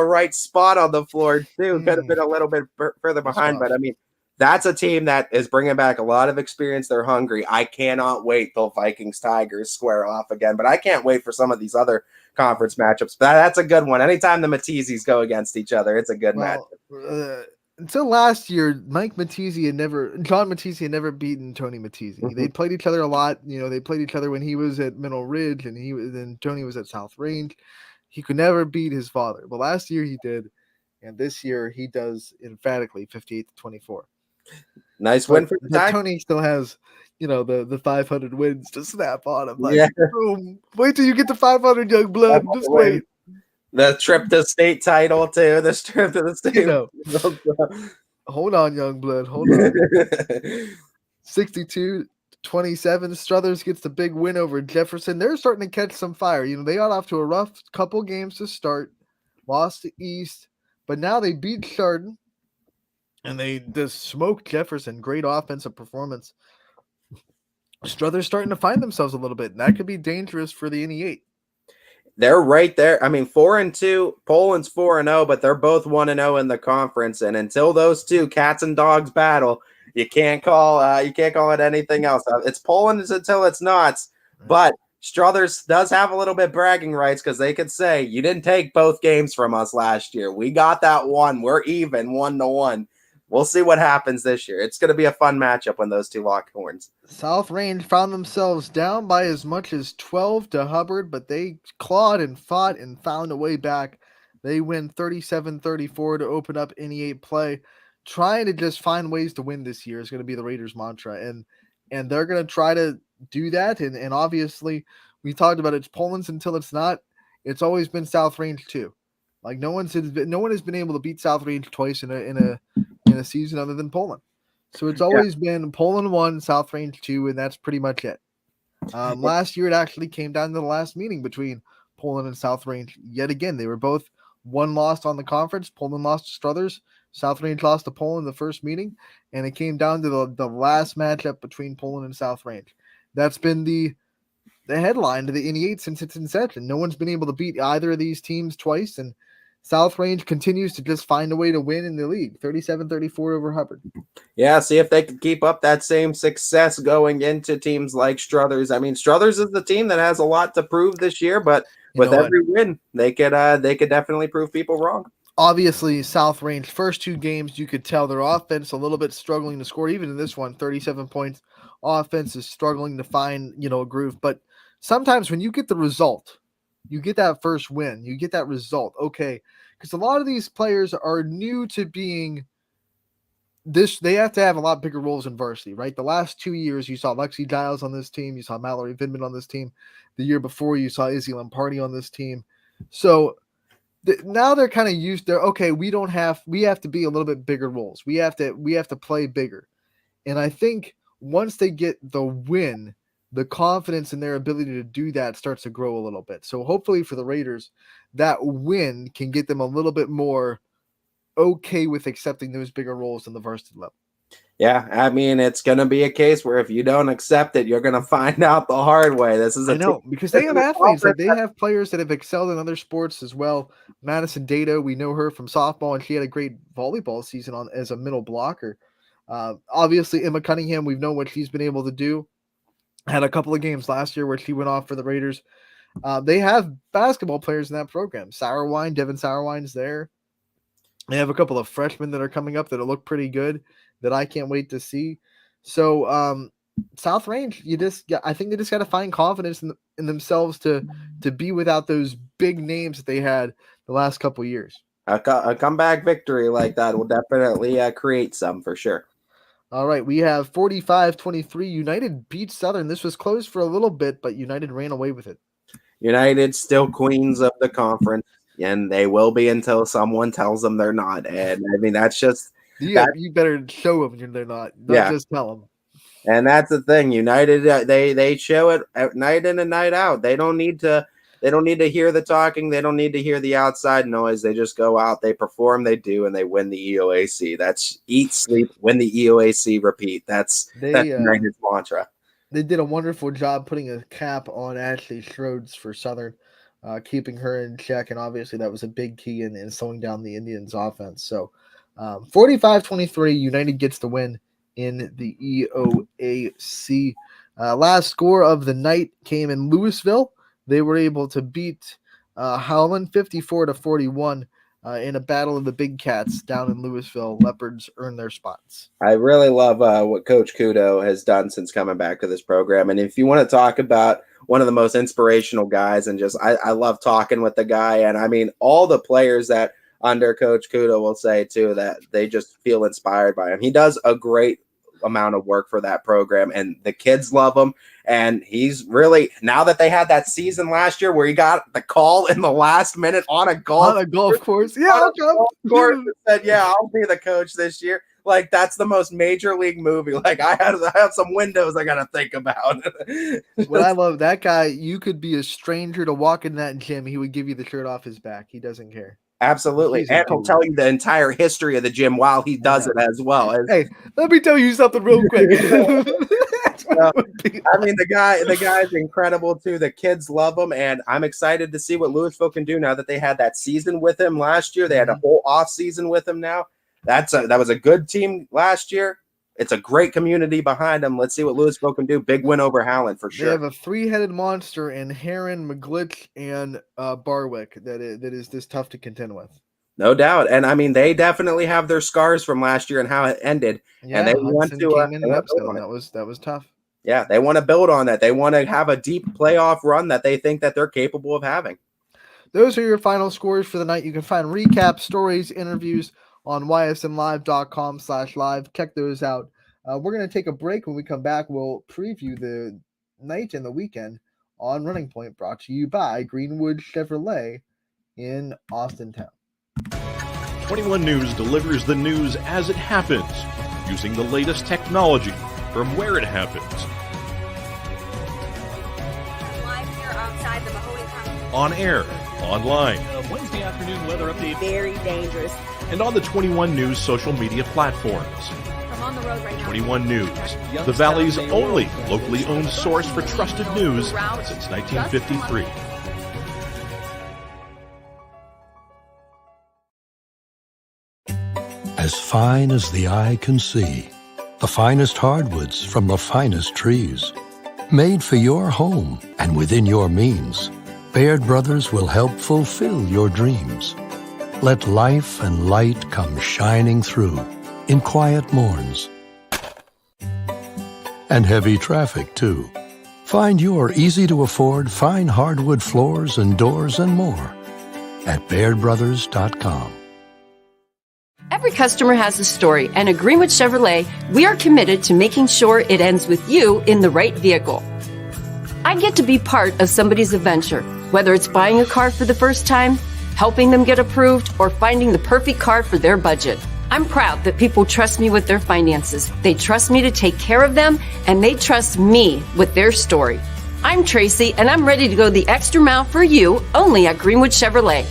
right spot on the floor too. Could have been a little bit further behind, but I mean, that's a team that is bringing back a lot of experience. They're hungry. I cannot wait till Vikings Tigers square off again, but I can't wait for some of these other conference matchups. But that's a good one. Anytime the Mateses go against each other, it's a good matchup. Until last year, John Matese had never beaten Tony Matese. Mm-hmm. They played each other a lot. They played each other when he was at Middle Ridge and Tony was at South Range. He could never beat his father. But last year he did, and this year he does emphatically 58-24. Nice win for the Tigers. Tony still has, the 500 wins to snap on him. Boom. Wait till you get to 500, young blood. Just wait. The trip to state title too. This trip to the state. Hold on, young blood. Hold on. 62-27. Struthers gets the big win over Jefferson. They're starting to catch some fire. They got off to a rough couple games to start. Lost to East, but now they beat Chardon. And they just smoked Jefferson. Great offensive performance. Struthers starting to find themselves a little bit. And that could be dangerous for the NE8. They're right there. I mean, 4-2. Poland's 4-0, but they're both 1-0 in the conference. And until those two cats and dogs battle, you can't call it anything else. It's Poland until it's not. But Struthers does have a little bit bragging rights because they could say, you didn't take both games from us last year. We got that one. We're even 1-1. We'll see what happens this year. It's going to be a fun matchup when those two lock horns. South Range found themselves down by as much as 12 to Hubbard, but they clawed and fought and found a way back. They win 37-34 to open up NE8 play. Trying to just find ways to win this year is going to be the Raiders' mantra, and they're going to try to do that. And obviously, we talked about it's Poland's until it's not. It's always been South Range too. Like no one has been able to beat South Range twice in a season other than Poland. So it's always been Poland 1, South Range 2, and that's pretty much it. Last year it actually came down to the last meeting between Poland and South Range. Yet again, they were both one lost on the conference. Poland lost to Struthers. South Range lost to Poland the first meeting, and it came down to the last matchup between Poland and South Range. That's been the headline to the NE8 since its inception. No one's been able to beat either of these teams twice, and South Range continues to just find a way to win in the league, 37-34 over Hubbard. Yeah, see if they can keep up that same success going into teams like Struthers. I mean, Struthers is the team that has a lot to prove this year, but with every win, they could definitely prove people wrong. obviously, South Range, first 2 games, you could tell their offense a little bit struggling to score. Even in this one, 37 points. Offense is struggling to find, a groove. But sometimes when you get the result, you get that first win, you get that result. Okay, because a lot of these players are new to being this. They have to have a lot bigger roles in varsity, right? The last 2 years, you saw Lexi Giles on this team, you saw Mallory Vidman on this team. The year before, you saw Izzy Lamparty on this team. So now they're kind of used. They're okay. We have to be a little bit bigger roles. We have to play bigger. And I think once they get the win, the confidence in their ability to do that starts to grow a little bit. So hopefully for the Raiders, that win can get them a little bit more okay with accepting those bigger roles in the varsity level. Yeah, I mean, it's going to be a case where if you don't accept it, you're going to find out the hard way. This is because they have athletes. Like, they have players that have excelled in other sports as well. Madison Data, we know her from softball, and she had a great volleyball season as a middle blocker. Obviously, Emma Cunningham, we've known what she's been able to do. Had a couple of games last year where she went off for the Raiders. They have basketball players in that program. Devin Sauerwein's there. They have a couple of freshmen that are coming up that look pretty good that I can't wait to see. So South Range, I think they just got to find confidence in themselves to be without those big names that they had the last couple of years. A comeback victory like that will definitely create some for sure. All right, we have 45-23. United beat Southern. This was close for a little bit, but United ran away with it. United still queens of the conference, and they will be until someone tells them they're not. And I mean, that's just you better show them they're not. Don't just tell them. And that's the thing. United, they show it night in and night out. They don't need to hear the talking. They don't need to hear the outside noise. They just go out, they perform, they do, and they win the EOAC. That's eat, sleep, win the EOAC, repeat. That's United's mantra. They did a wonderful job putting a cap on Ashley Schroeds for Southern, keeping her in check, and obviously that was a big key in slowing down the Indians' offense. So 45-23, United gets the win in the EOAC. Last score of the night came in Louisville. They were able to beat Howland 54-41 in a battle of the Big Cats down in Louisville. Leopards earn their spots. I really love what Coach Kudo has done since coming back to this program. And if you want to talk about one of the most inspirational guys, and just I love talking with the guy. And I mean, all the players that under Coach Kudo will say too that they just feel inspired by him. He does a great amount of work for that program, and the kids love him. And he's really, now that they had that season last year where he got the call in the last minute on a golf course. Said, yeah, I'll be the coach this year. Like, that's the most major league movie. Like, I have some windows I got to think about. Well, I love that guy. You could be a stranger to walk in that gym. He would give you the shirt off his back. He doesn't care. Absolutely. And he'll tell you the entire history of the gym while he does it as well. Hey, let me tell you something real quick. I mean, the guy's incredible too. The kids love him, and I'm excited to see what Louisville can do now that they had that season with him last year. They had a whole off season with him now. That was a good team last year. It's a great community behind them. Let's see what Louisville can do. Big win over Howland for sure. They have a three-headed monster in Heron, McGlitch, and Barwick that is this tough to contend with. No doubt. And I mean, they definitely have their scars from last year and how it ended. Yeah, and they want to that was tough. Yeah, they want to build on that. They want to have a deep playoff run that they think that they're capable of having. Those are your final scores for the night. You can find recaps, stories, interviews on ysnlive.com/live. Check those out. We're going to take a break. When we come back, we'll preview the night and the weekend on Running Point, brought to you by Greenwood Chevrolet in Austintown. 21 News delivers the news as it happens, using the latest technology from where it happens. Live here outside the Mahoney County. On air, online, Wednesday afternoon weather update. Very dangerous. and on the 21 News social media platforms. I'm on the road right now. 21 News, the Valley's only locally owned source for trusted news since 1953. As fine as the eye can see, the finest hardwoods from the finest trees. Made for your home and within your means, Baird Brothers will help fulfill your dreams. Let life and light come shining through in quiet morns. And heavy traffic, too. Find your easy-to-afford fine hardwood floors and doors and more at BairdBrothers.com. Every customer has a story, and at Greenwood Chevrolet, we are committed to making sure it ends with you in the right vehicle. I get to be part of somebody's adventure, whether it's buying a car for the first time, helping them get approved, or finding the perfect car for their budget. I'm proud that people trust me with their finances. They trust me to take care of them, and they trust me with their story. I'm Tracy, and I'm ready to go the extra mile for you, only at Greenwood Chevrolet.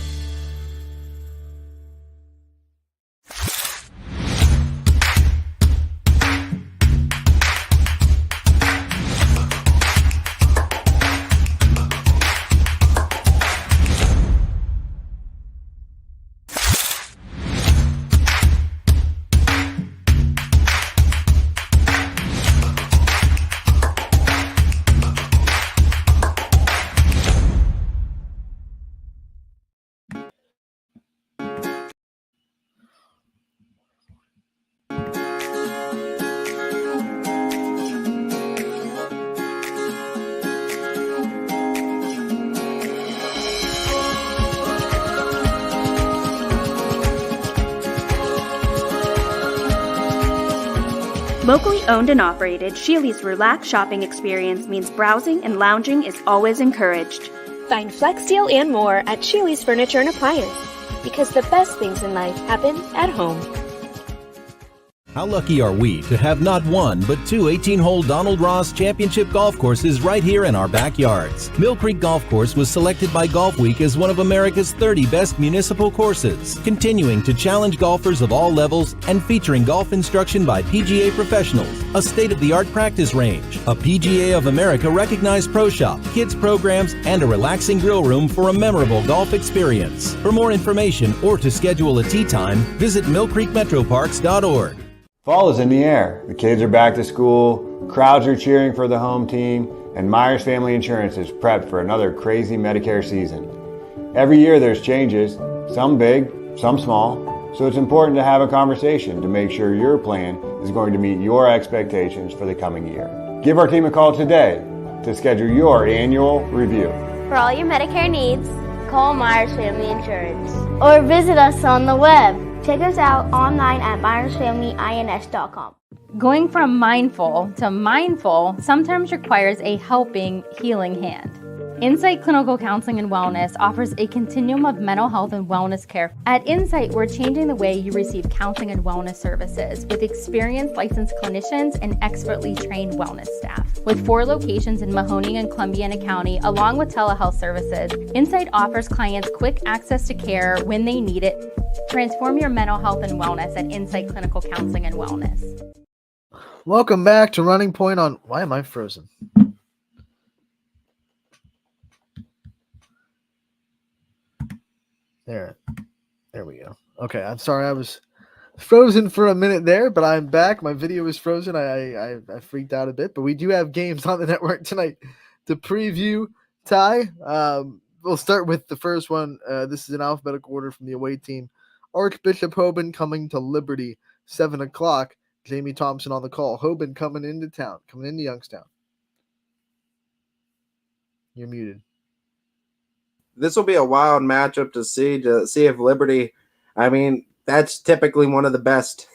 Locally owned and operated, Sheely's relaxed shopping experience means browsing and lounging is always encouraged. Find Flex Deal and more at Sheely's Furniture and Appliance, because the best things in life happen at home. How lucky are we to have not one, but two 18-hole Donald Ross Championship golf courses right here in our backyards. Mill Creek Golf Course was selected by Golf Week as one of America's 30 best municipal courses, continuing to challenge golfers of all levels and featuring golf instruction by PGA professionals, a state-of-the-art practice range, a PGA of America recognized pro shop, kids programs, and a relaxing grill room for a memorable golf experience. For more information or to schedule a tee time, visit millcreekmetroparks.org. Fall is in the air. The kids are back to school, crowds are cheering for the home team, and Myers Family Insurance is prepped for another crazy Medicare season. Every year there's changes, some big, some small, so it's important to have a conversation to make sure your plan is going to meet your expectations for the coming year. Give our team a call today to schedule your annual review. For all your Medicare needs, call Myers Family Insurance or visit us on the web. Check us out online at MyersFamilyINS.com. Going from mindful to mindful sometimes requires a helping, healing hand. Insight Clinical Counseling and Wellness offers a continuum of mental health and wellness care. At Insight, we're changing the way you receive counseling and wellness services with experienced licensed clinicians and expertly trained wellness staff. With 4 locations in Mahoning and Columbiana County, along with telehealth services, Insight offers clients quick access to care when they need it. Transform your mental health and wellness at Insight Clinical Counseling and Wellness. Welcome back to Running Point on... Why am I frozen? There we go. Okay, I'm sorry. I was frozen for a minute there, but I'm back. My video was frozen. I freaked out a bit, but we do have games on the network tonight to preview. Ty, we'll start with the first one. This is in alphabetical order from the away team. Archbishop Hoban coming to Liberty, 7 o'clock. Jamie Thompson on the call. Hoban coming into town, coming into Youngstown. You're muted. This will be a wild matchup to see if Liberty, I mean, that's typically one of the best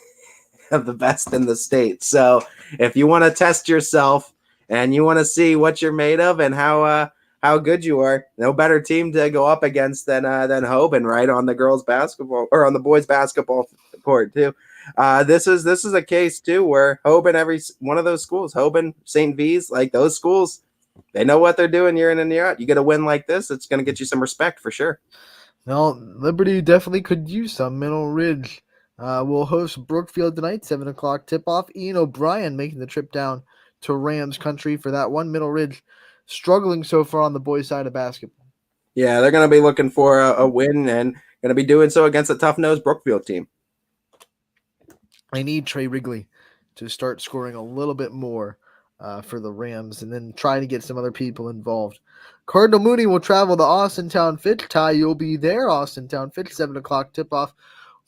of the best in the state. So if you want to test yourself and you want to see what you're made of and how good you are, no better team to go up against than Hoban, right, on the girls basketball or on the boys basketball court too. This is a case too where Hoban, every one of those schools, Hoban, St. V's, like those schools, they know what they're doing year in and year out. You get a win like this, it's going to get you some respect for sure. Well, Liberty definitely could use some. Middle Ridge will host Brookfield tonight, 7 o'clock tip-off. Ian O'Brien making the trip down to Rams country for that one. Middle Ridge struggling so far on the boys' side of basketball. Yeah, they're going to be looking for a win and going to be doing so against a tough-nosed Brookfield team. I need Trey Wrigley to start scoring a little bit more for the Rams, and then trying to get some other people involved. Cardinal Mooney will travel to Austintown. Fitch. Ty, you'll be there. Austintown Fitch, 7 o'clock tip-off.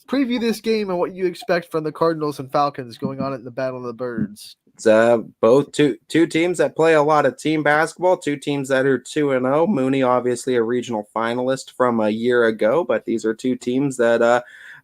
Preview this game and what you expect from the Cardinals and Falcons going on in the Battle of the Birds. It's both two teams that play a lot of team basketball, two teams that are 2-0. Mooney, obviously a regional finalist from a year ago, but these are two teams that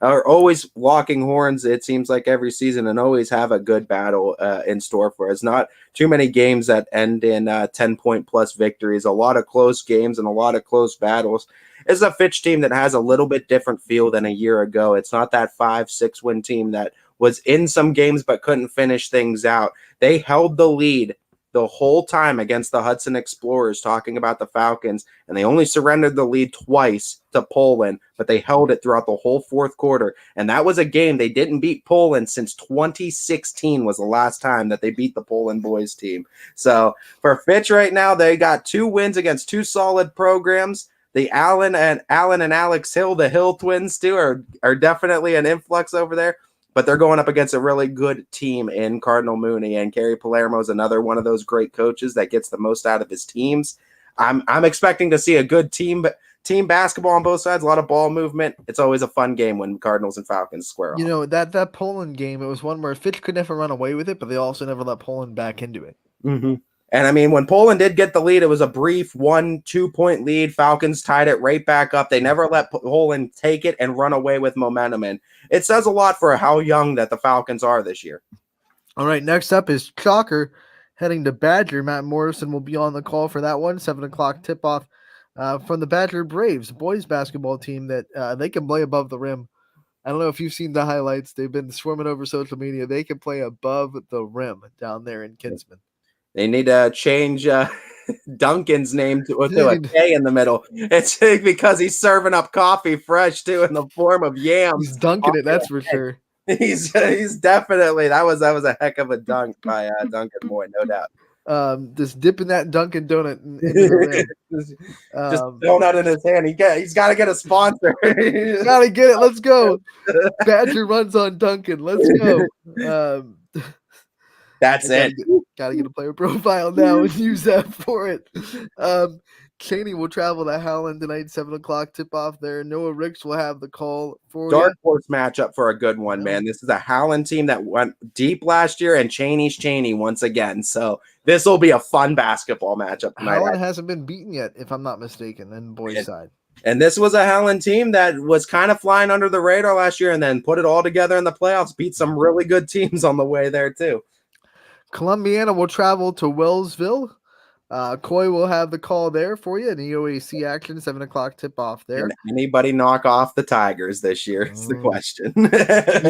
are always locking horns, it seems like, every season, and always have a good battle in store for us. Not too many games that end in 10-point-plus victories, a lot of close games and a lot of close battles. It's a Fitch team that has a little bit different feel than a year ago. It's not that 5-6 win team that was in some games but couldn't finish things out. They held the lead the whole time against the Hudson Explorers, talking about the Falcons, and they only surrendered the lead twice to Poland, but they held it throughout the whole fourth quarter. And that was a game they didn't beat Poland since 2016 was the last time that they beat the Poland boys team. So for Fitch right now, they got 2 wins against 2 solid programs. The Allen and Alex Hill, the Hill twins too, are definitely an influx over there. But they're going up against a really good team in Cardinal Mooney, and Kerry Palermo is another one of those great coaches that gets the most out of his teams. I'm expecting to see a good team basketball on both sides, a lot of ball movement. It's always a fun game when Cardinals and Falcons square off. You know, that Poland game, it was one where Fitch could never run away with it, but they also never let Poland back into it. Mm-hmm. And I mean, when Poland did get the lead, it was a brief 1-2 point lead. Falcons tied it right back up. They never let Poland take it and run away with momentum. And it says a lot for how young that the Falcons are this year. All right, next up is Chalker heading to Badger. Matt Morrison will be on the call for that one. 7 o'clock tip-off from the Badger Braves, boys basketball team that they can play above the rim. I don't know if you've seen the highlights. They've been swarming over social media. They can play above the rim down there in Kinsman. They need to change Duncan's name to a K in the middle. It's because he's serving up coffee fresh too in the form of yams. He's dunking it, that's for sure. He's definitely that was a heck of a dunk by Duncan Moy, no doubt. Just dipping that Dunkin' Donut into the rim. just donut in his hand. He's got to get a sponsor. Gotta get it. Let's go. Badger runs on Duncan. Let's go. That's it. Gotta get a player profile now and use that for it. Cheney will travel to Howland tonight, 7 o'clock tip-off there. Noah Ricks will have the call for Dark horse matchup for a good one, man. This is a Howland team that went deep last year, and Cheney's Cheney once again. So this will be a fun basketball matchup tonight. Howland hasn't been beaten yet, if I'm not mistaken, on boys' side. And this was a Howland team that was kind of flying under the radar last year and then put it all together in the playoffs, beat some really good teams on the way there too. Columbiana will travel to Wellsville. Coy will have the call there for you. An EOAC action, 7 o'clock tip-off there. Can anybody knock off the Tigers this year is the question.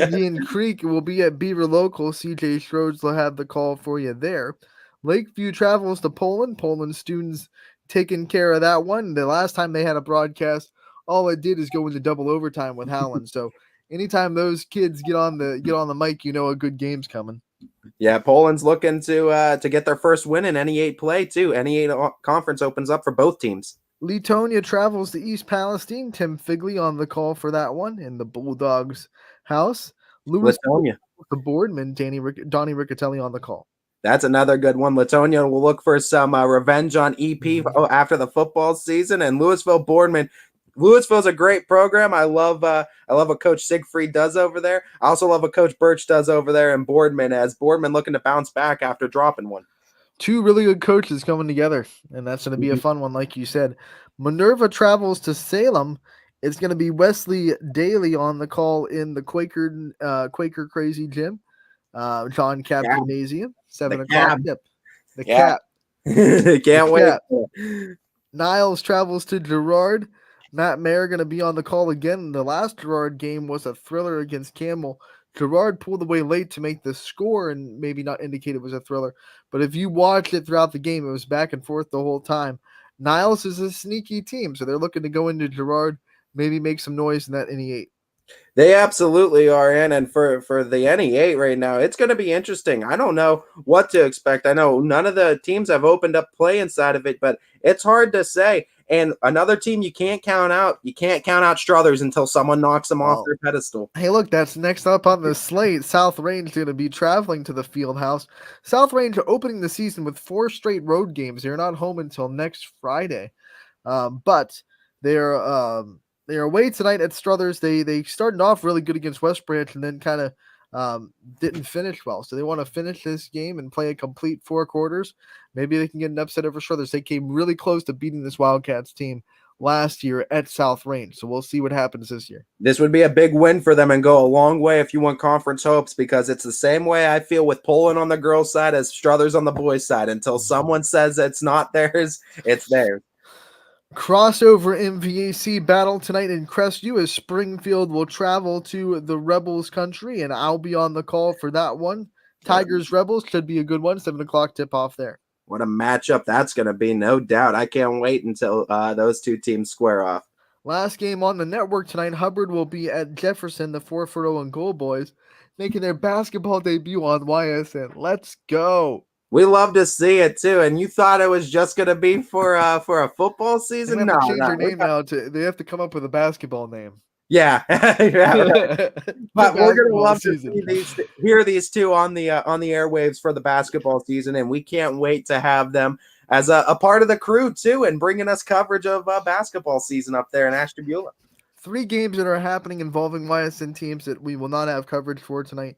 Indian Creek will be at Beaver Local. CJ Schroeds will have the call for you there. Lakeview travels to Poland. Poland students taking care of that one. The last time they had a broadcast, all it did is go into double overtime with Howland. So anytime those kids get on the mic, you know a good game's coming. Yeah, Poland's looking to get their first win in NE8 play too. NE8 conference opens up for both teams. Letonia travels to East Palestine. Tim Figley on the call for that one in the Bulldogs house. Letonia, the Boardman, Donnie Riccatelli on the call. That's another good one. Letonia will look for some revenge on EP after the football season, and Louisville Boardman. Louisville's a great program. I love what Coach Siegfried does over there. I also love what Coach Birch does over there in Boardman, as Boardman looking to bounce back after dropping one. Two really good coaches coming together, and that's going to be a fun one, like you said. Minerva travels to Salem. It's going to be Wesley Daly on the call in the Quaker Crazy Gym, John Cap Gymnasium, 7 o'clock. The Cap. Can't wait. Niles travels to Girard. Matt Mayer going to be on the call again. The last Girard game was a thriller against Campbell. Girard pulled away late to make the score and maybe not indicate it was a thriller. But if you watched it throughout the game, it was back and forth the whole time. Niles is a sneaky team, so they're looking to go into Girard, maybe make some noise in that NE8. They absolutely are in, and for the NE8 right now, it's going to be interesting. I don't know what to expect. I know none of the teams have opened up play inside of it, but it's hard to say. And another team you can't count out Struthers until someone knocks them off their pedestal. Hey, look, that's next up on the slate. South Range going to be traveling to the Field House. South Range are opening the season with 4 straight road games. They're not home until next Friday, but they're away tonight at Struthers. They started off really good against West Branch and then kind of didn't finish well. So they want to finish this game and play a complete 4 quarters. Maybe they can get an upset over Struthers. They came really close to beating this Wildcats team last year at South Range. So we'll see what happens this year. This would be a big win for them and go a long way if you want conference hopes, because it's the same way I feel with Poland on the girls' side as Struthers on the boys' side. Until someone says it's not theirs, it's theirs. Crossover MVAC battle tonight in Crestview as Springfield will travel to the Rebels country, and I'll be on the call for that one. Tigers Rebels should be a good one. 7:00 tip off there. What a matchup that's going to be, no doubt. I can't wait until those two teams square off. Last game on the network tonight, Hubbard will be at Jefferson, the 4-0 and goal boys, making their basketball debut on YSN. Let's go. We love to see it too. And you thought it was just going to be for a football season? They have to change their name now. They have to come up with a basketball name. Yeah, but we're gonna love to hear these two on the airwaves for the basketball season, and we can't wait to have them as a part of the crew too, and bringing us coverage of basketball season up there in Ashtabula. 3 games that are happening involving YSN teams that we will not have coverage for tonight.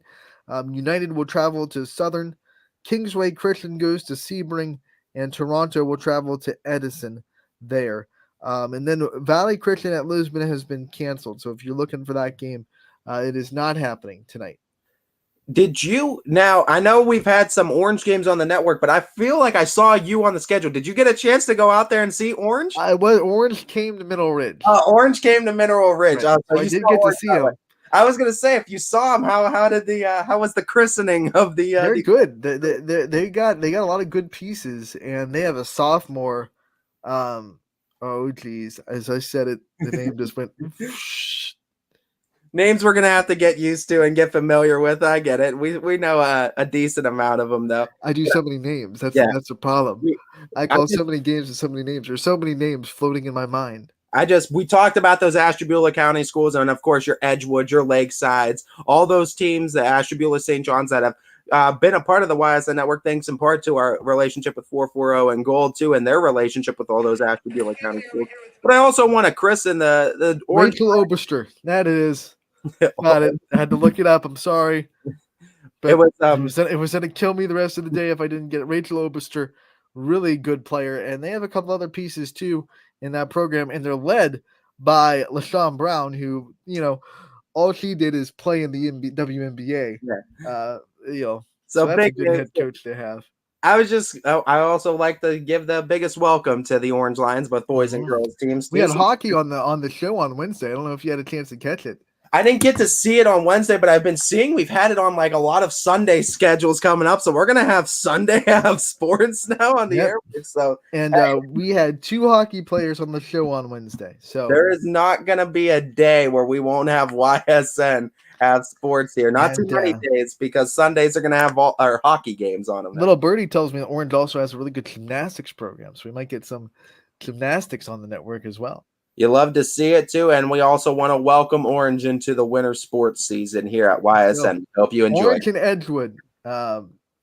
United will travel to Southern, Kingsway Christian goes to Sebring, and Toronto will travel to Edison there. And then Valley Christian at Lisbon has been canceled. So if you're looking for that game, it is not happening tonight. Now, I know we've had some Orange games on the network, but I feel like I saw you on the schedule. Did you get a chance to go out there and see Orange? Orange came to Mineral Ridge. Orange came to Mineral Ridge. Right. So I did get to see him. I was gonna say, if you saw him, how was the christening of the? They're good. They got a lot of good pieces, and they have a sophomore. Oh geez, as I said it, the name just went. Names we're gonna have to get used to and get familiar with. I get it. We know a decent amount of them though. I do so many names. That's a problem. I call so many games with so many names. There's so many names floating in my mind. We talked about those Ashtabula County schools, and of course your Edgewood, your Lakesides, all those teams, the Ashtabula St. John's that have been a part of the YSN network, thanks in part to our relationship with 440 and Gold too, and their relationship with all those Ashtabula County schools. But I also want to christen the Orange Rachel Oberster. That is. Got it. I had to look it up. I'm sorry. But it was going to kill me the rest of the day if I didn't get it. Rachel Oberster, really good player. And they have a couple other pieces too in that program. And they're led by LaShawn Brown, who, all she did is play in the WNBA. Yeah. So that's a good head coach to have. I also like to give the biggest welcome to the Orange Lions, both boys and girls teams. We had hockey on the show on Wednesday. I don't know if you had a chance to catch it. I didn't get to see it on Wednesday, but I've been seeing we've had it on like a lot of Sunday schedules coming up. So we're going to have Sunday sports now on the air. So, we had 2 hockey players on the show on Wednesday. So there is not going to be a day where we won't have YSN have sports here. Not too many days, because Sundays are going to have all our hockey games on them. Little Birdie tells me that Orange also has a really good gymnastics program. So we might get some gymnastics on the network as well. You love to see it too, and we also want to welcome Orange into the winter sports season here at YSN. Hope you enjoy. Orange and Edgewood,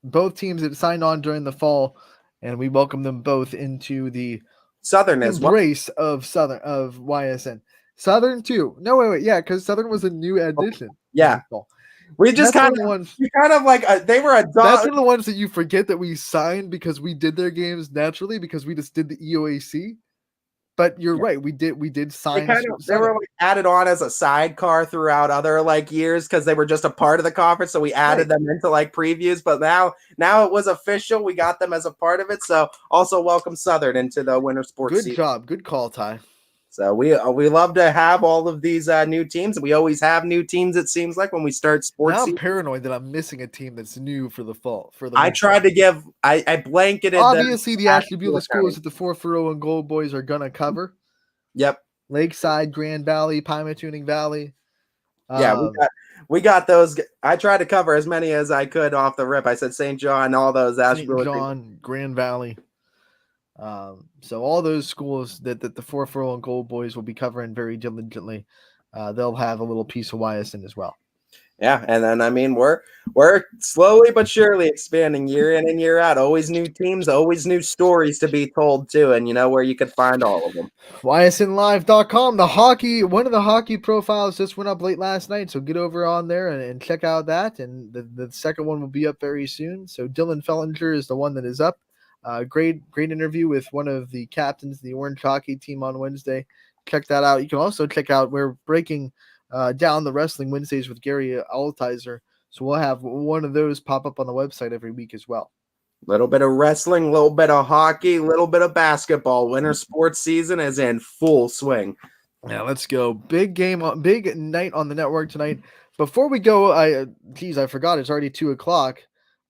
both teams that signed on during the fall, and we welcome them both into the Southern embrace of YSN. Southern too. No, wait, yeah, because Southern was a new addition. Yeah, we just kind of like they were a dog. That's one of the ones that you forget that we signed because we did their games naturally because we just did the EOAC. But you're right. We did sign. They were like added on as a sidecar throughout other years because they were just a part of the conference. So we added them into previews. But now it was official. We got them as a part of it. So also welcome Southern into the winter sports. Good season. Job. Good call, Ty. So we love to have all of these new teams. We always have new teams. It seems like when we start sports. Now I'm paranoid that I'm missing a team that's new for the fall. I tried to give. I blanketed. Obviously, the Ashtabula schools that the 440 and Gold Boys are gonna cover. Yep. Lakeside, Grand Valley, Pymatuning Valley. Yeah, we got those. I tried to cover as many as I could off the rip. I said St. John, all those Ashtabula. St. John, Grand Valley. So all those schools that the 4 Furlong Gold boys will be covering very diligently, they'll have a little piece of YSN as well. Yeah, and then I mean we're slowly but surely expanding year in and year out. Always new teams, always new stories to be told too, and you know where you could find all of them. YSNlive.com. One of the hockey profiles just went up late last night, so get over on there and check out that. And the second one will be up very soon. So Dylan Fellinger is the one that is up. Great interview with one of the captains of the Orange hockey team on Wednesday. Check that out. You can also check out, we're breaking down the Wrestling Wednesdays with Gary Altizer. So we'll have one of those pop up on the website every week as well. Little bit of wrestling, little bit of hockey, little bit of basketball. Winter sports season is in full swing. Yeah, let's go. Big night on the network tonight. Before we go, I forgot it's already 2:00.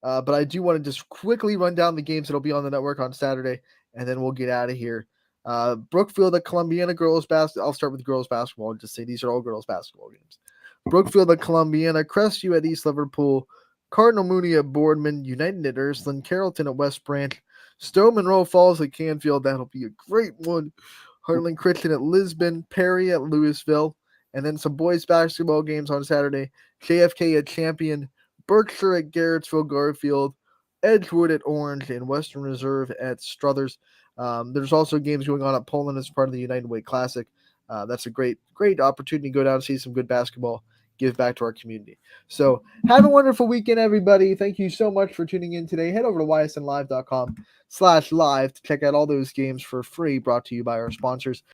But I do want to just quickly run down the games that'll be on the network on Saturday, and then we'll get out of here. Brookfield at Columbiana girls basketball. I'll start with girls basketball and just say these are all girls basketball games. Brookfield at Columbiana, Crestview at East Liverpool, Cardinal Mooney at Boardman, United at Ursuline, Carrollton at West Branch, Stowe Monroe Falls at Canfield. That'll be a great one. Heartland Christian at Lisbon, Perry at Louisville, and then some boys basketball games on Saturday. JFK at Champion, Berkshire at Garrettsville Garfield, Edgewood at Orange, and Western Reserve at Struthers. There's also games going on at Poland as part of the United Way Classic. That's a great opportunity to go down and see some good basketball, give back to our community. So have a wonderful weekend, everybody. Thank you so much for tuning in today. Head over to ysnlive.com/live to check out all those games for free, brought to you by our sponsors.